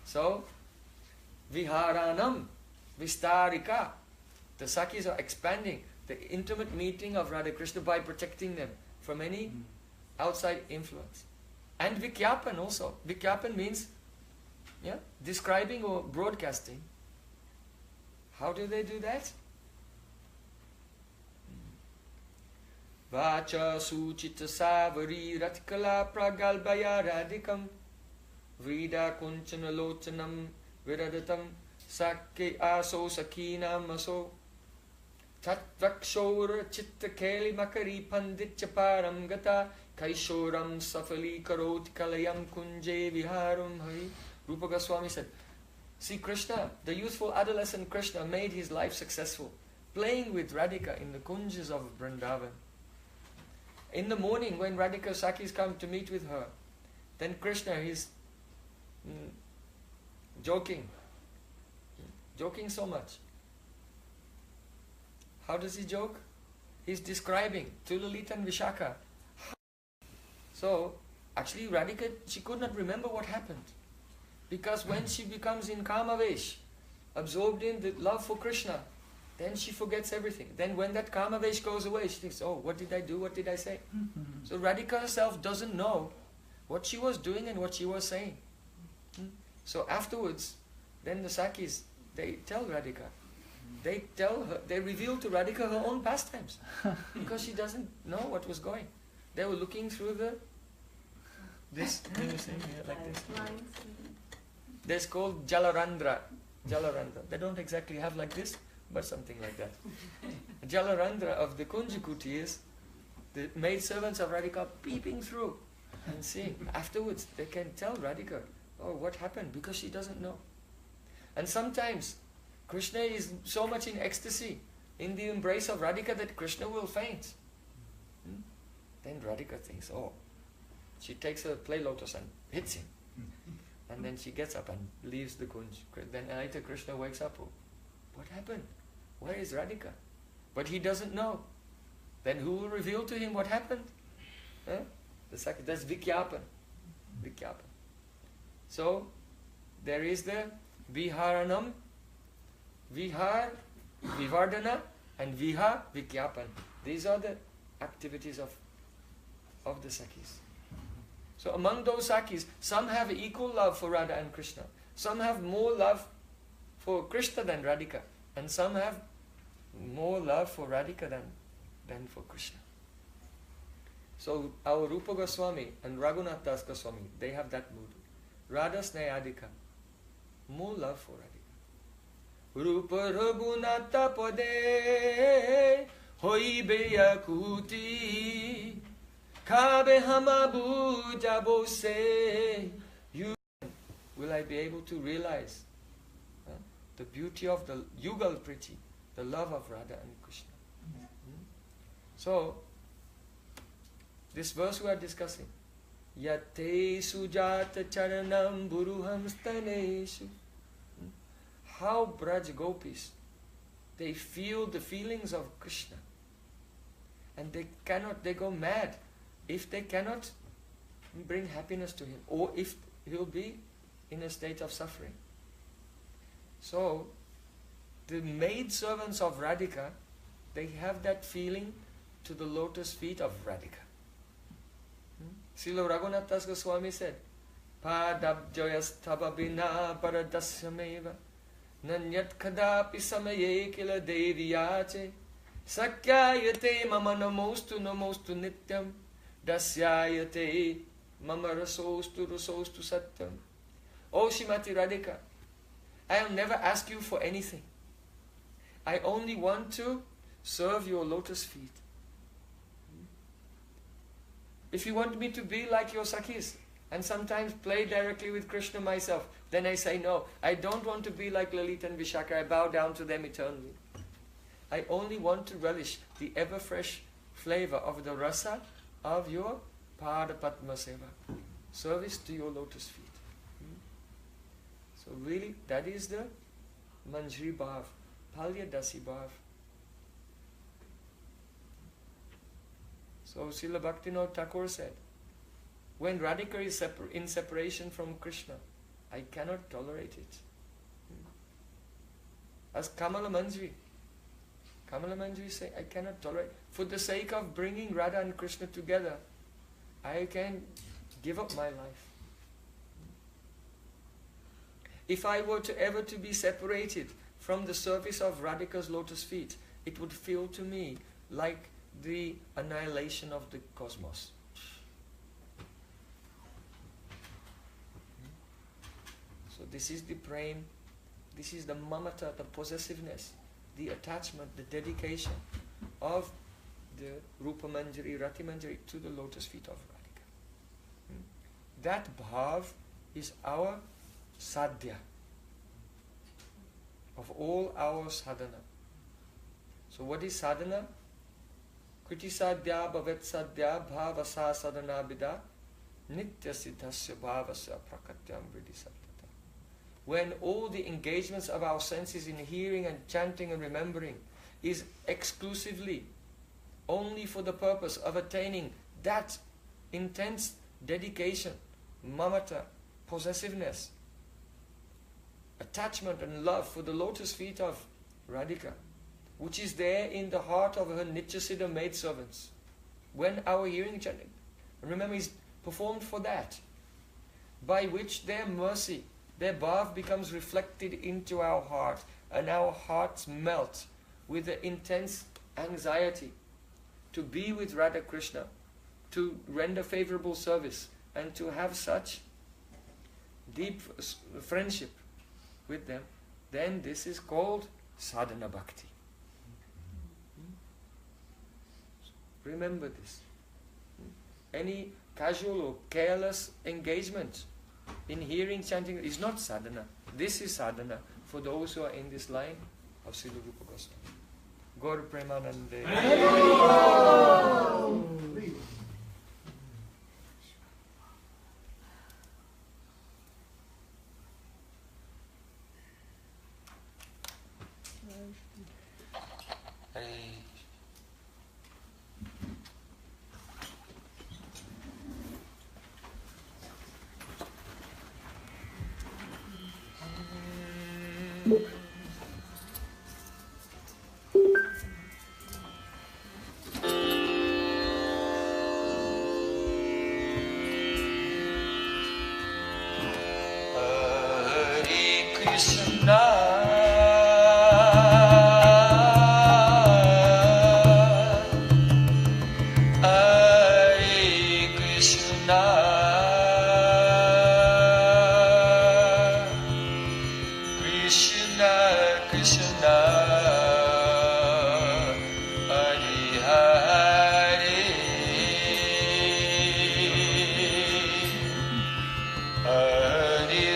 So, Viharanam, Vistarika, the Sakhis are expanding the intimate meeting of Radha Krishna by protecting them from any outside influence. And Vikyapan also. Vikyapan means describing or broadcasting. How do they do that? Vacha suchita savari ratkala pragalbaya radikam vrida kunchana lochanam viradatam sakke aso sakinam aso tatvakshora chitta keli makari pandit chaparam gata kaishoram safali karoti kalayam kunje viharum hari. Rupa Goswami said, see Krishna, the youthful adolescent Krishna made his life successful, playing with Radhika in the kunjas of Vrindavan. In the morning when Radhika Sakhis come to meet with her, then Krishna is joking so much. How does he joke? He's describing to Lalita and Vishaka. So, actually Radhika, she could not remember what happened. Because when she becomes in Kamavesh, absorbed in the love for Krishna, then she forgets everything. Then when that Kamavesh goes away, she thinks, oh, what did I do? What did I say? So Radhika herself doesn't know what she was doing and what she was saying. So afterwards, then the Sakhis, they tell Radhika. They tell her, they reveal to Radhika her own pastimes. Because she doesn't know what was going. They were looking through this, can you say here like this? That's called Jalarandra. Jalarandra. They don't exactly have like this, but something like that. Jalarandra of the Kunjakuti is the maid servants of Radhika peeping through and seeing. Afterwards, they can tell Radhika, oh, what happened? Because she doesn't know. And sometimes, Krishna is so much in ecstasy, in the embrace of Radhika, that Krishna will faint. Then Radhika thinks, oh, she takes a play lotus and hits him. And then she gets up and leaves the kunj. Then later Krishna wakes up. Oh, what happened? Where is Radhika? But he doesn't know. Then who will reveal to him what happened? That's Vikyapan. Vikyapan. So, there is the Viharanam, Vihar, Vivardhana, and Viha, Vikyapan. These are the activities of the Sakhis. So among those Sakhis, some have equal love for Radha and Krishna. Some have more love for Krishna than Radhika. And some have more love for Radhika than for Krishna. So our Rupa Goswami and Raghunath Das Goswami, they have that mood. Radha Snayadika, more love for Radhika. Rupa Raghunatha Pade Hoibe Yakuti Kabe Hamabu Jabo Se. Will I be able to realize the beauty of the Yugal Priti, the love of Radha and Krishna. So, this verse we are discussing, Yate sujata charanam buruham staneshu. How Braj Gopis, they feel the feelings of Krishna. And they go mad if they cannot bring happiness to him, or if he'll be in a state of suffering. So, the maid servants of Radhika, they have that feeling to the lotus feet of Radhika. Srila Raghunath Das Goswami said, Padabjoyasthababina paradasyameva nanyat kadapi samaye kila deviyache sakyayate mama namostu nityam dasyayate mama rasostu satyam. Oh Shrimati Radhika, I'll never ask you for anything. I only want to serve your lotus feet. If you want me to be like your Sakhis and sometimes play directly with Krishna myself, then I say no. I don't want to be like Lalita and Vishaka. I bow down to them eternally. I only want to relish the ever-fresh flavor of the rasa of your Pada Padma Seva, service to your lotus feet. So really, that is the Manjri Bhav, Palya Dasi Bhav. So Srila Bhaktivinoda Thakur said, when Radhika is in separation from Krishna, I cannot tolerate it. As Kamala Manjri say, I cannot tolerate. For the sake of bringing Radha and Krishna together, I can give up my life. If I were to ever to be separated from the service of Radhika's lotus feet, it would feel to me like the annihilation of the cosmos. So this is the prem, this is the mamata, the possessiveness, the attachment, the dedication of the Rupa Manjari, Rati Manjari to the lotus feet of Radhika. That bhav is our sadhya of all our sadhana. So what is sadhana? Kriti sadhya bhavet sadhya bhavasa sadhana bida nitya siddhasya bhavasya prakatyam vriddhi sattata. When all the engagements of our senses in hearing and chanting and remembering is exclusively only for the purpose of attaining that intense dedication, mamata, possessiveness, attachment and love for the lotus feet of Radhika, which is there in the heart of her Nityasiddha maidservants. When our hearing chanting, remember, is performed for that, by which their mercy, their bhav becomes reflected into our heart, and our hearts melt with the intense anxiety to be with Radha Krishna, to render favorable service, and to have such deep friendship with them, then this is called sadhana bhakti. Remember this. Any casual or careless engagement in hearing, chanting is not sadhana. This is sadhana for those who are in this line of Srila Rupa Goswami. Gaur Premanande.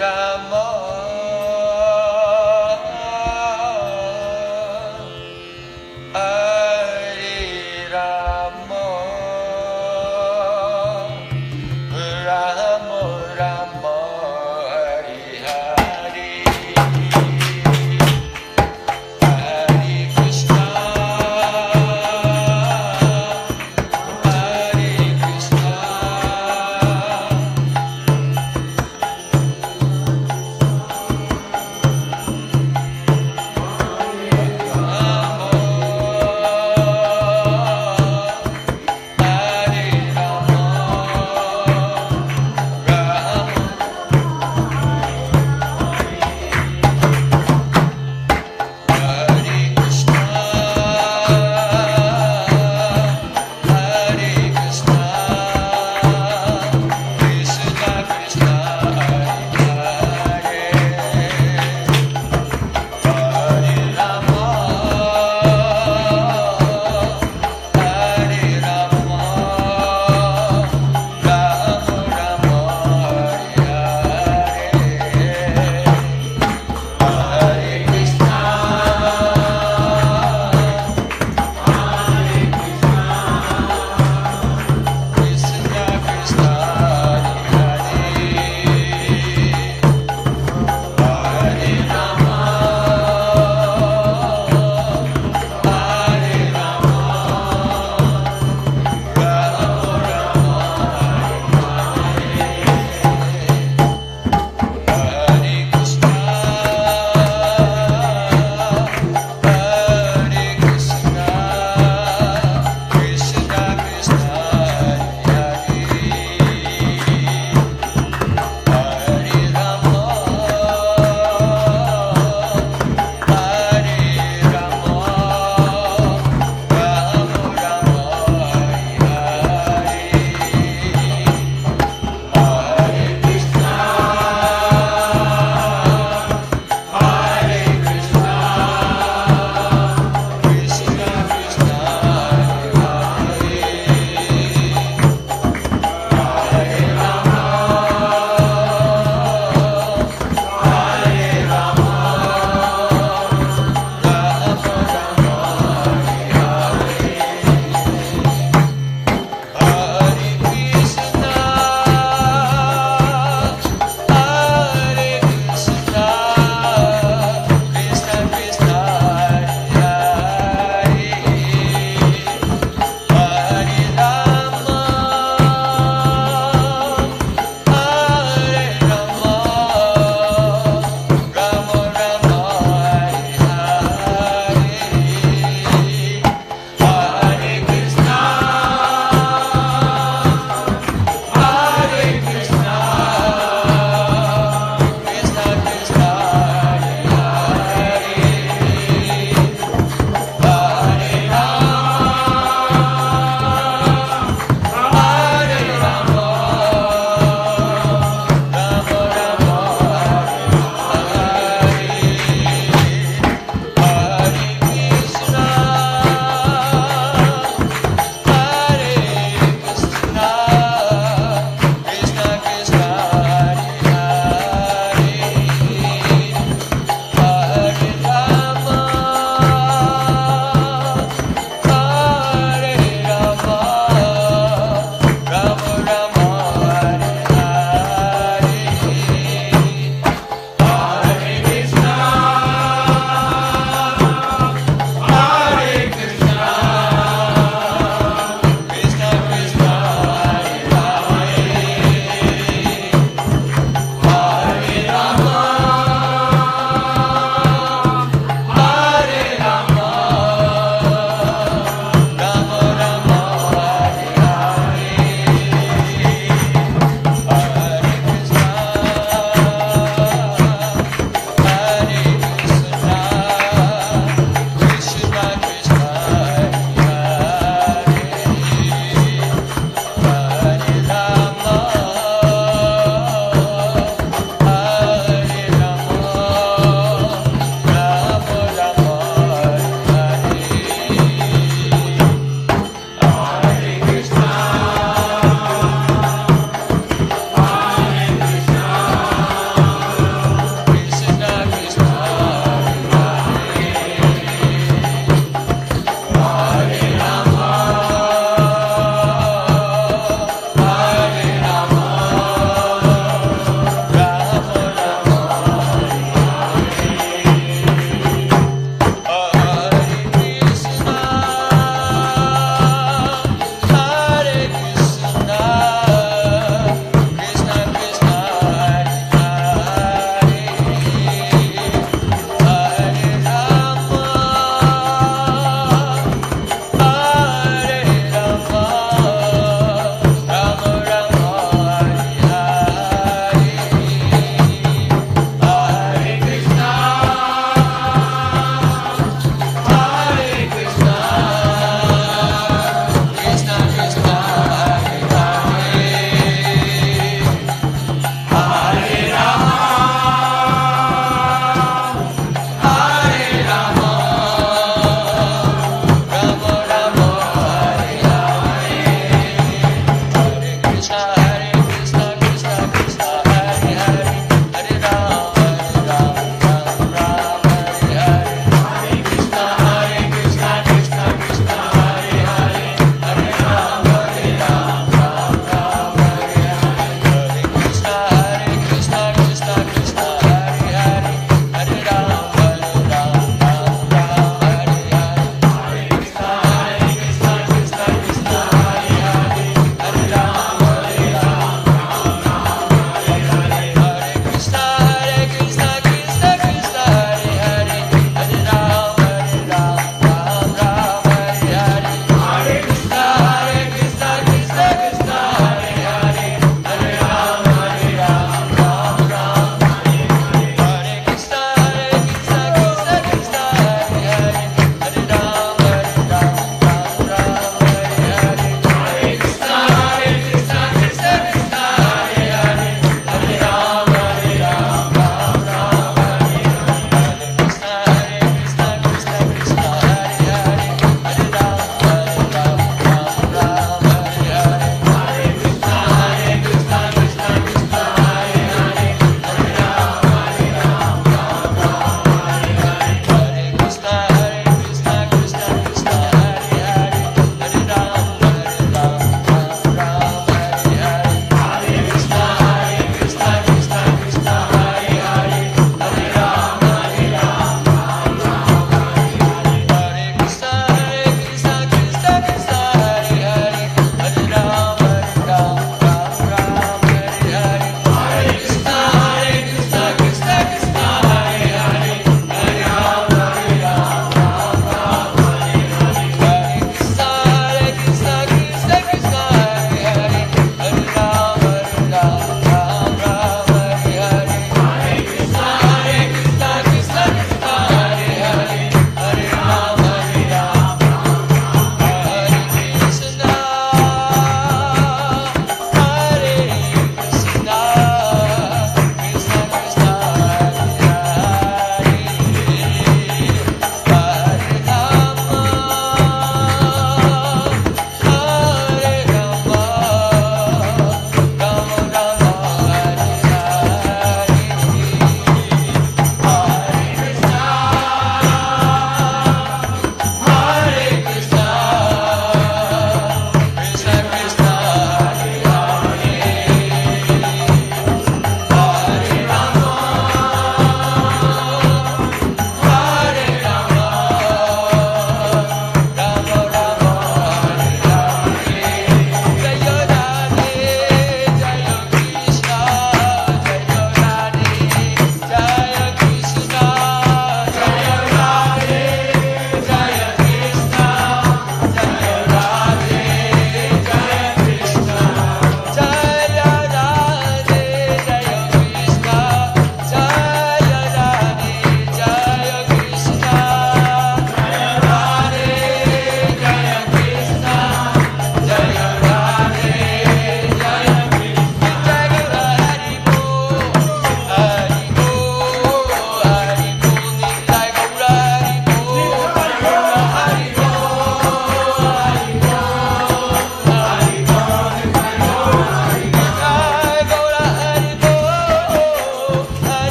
Rama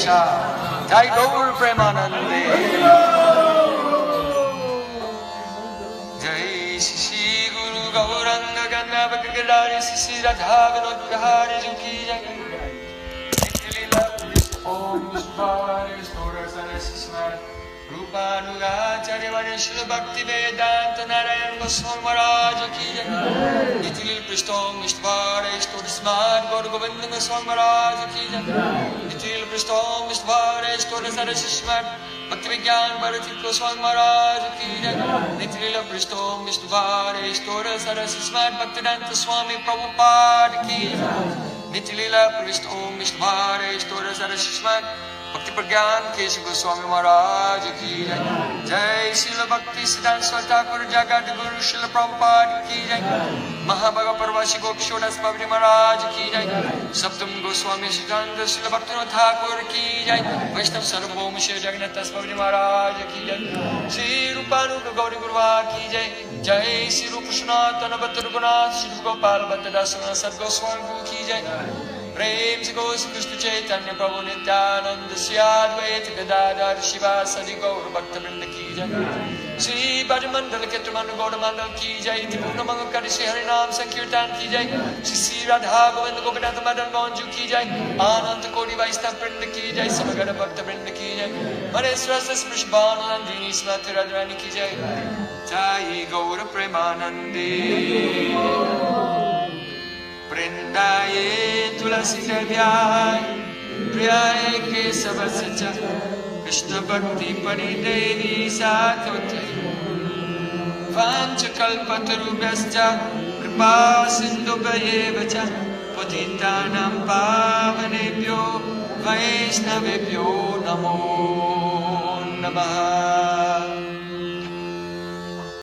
Ganesha. Jai Gaur Premanande. Jai Shri Guru Gauranga Ganga Gadari Sisi Radha Vinod Bihari Juki Jai. Om Vishwari Stora Sarasismar Rupanuga Charivani Shri Bhakti Vedanta Narayan Goswami Maharaj Ki Jai. Nitilil Prishtom Vishwari Stora Smart Gaur Govinda Goswami Maharaj Ki Jai. Nitilil Prishtom Vishwari Stora Sarasismar Bhakti Vigyan Bharati Goswami Maharaj Ki Jai. Nitilil Prishtom Vishwari Stora Sarasismar Bhaktivedanta Swami Prabhupada Ki Jai. Nitilila Prishtom Vishware Stora Sarasishmat Bhakti Pragyan Kesha Goswami Maharaj Ki Jai. Jai Srila Bhakti Siddhanta Swami Thakur Jagat Guru Srila Prabhupada Ki Jai. Mahabhaga Parvashi Gopshodas Babri Maharaj Ki Jai. Saptam Goswami Siddhanta Srila Bhaktivinoda Thakur Ki Jai. Vaishnav Sarvabhauma Shri Jagannath Babri Maharaj Ki Jai. Shri Rupanuga Gauri Gurva Ki Jai. Jai Shri Rupa Sanatana Bhatta Raghunath Shri Gopal Bhatta Dasana Sat Goswami Ki Jai. Prem se Goswami Krishna Chaitanya Prabhu Nityananda Sri Advaita Gadadhar Shivasadi Gaur Bhakta Vrinda Ki Jai. Shri Bhajamandala Ketramanda Gaura Mandal Ki Jai. Tipurna Mangakari Shri Harinam Sankirtan Ki Jai. Shri Sri Radha Govinda Gopinath Madan Mohanju Ki Jai. Ananta Kodi Vaishnava Vrinda Ki Jai. Samagara Bhakta Vrinda Ki Jai. Manesrasa Sprishbhanu Nandini Smati Radharani Ki Jai. Jai Gaura Premanande. Vrindaye Tulasi Devyai Priyaye Kesava Sacha Krishna Bhakti Parideni Sathote Vanchakalpatarubhyascha Kripa Sindhubhayeva Patitanam Pavanebhyo Vaishnavebhyo Namo Namaha.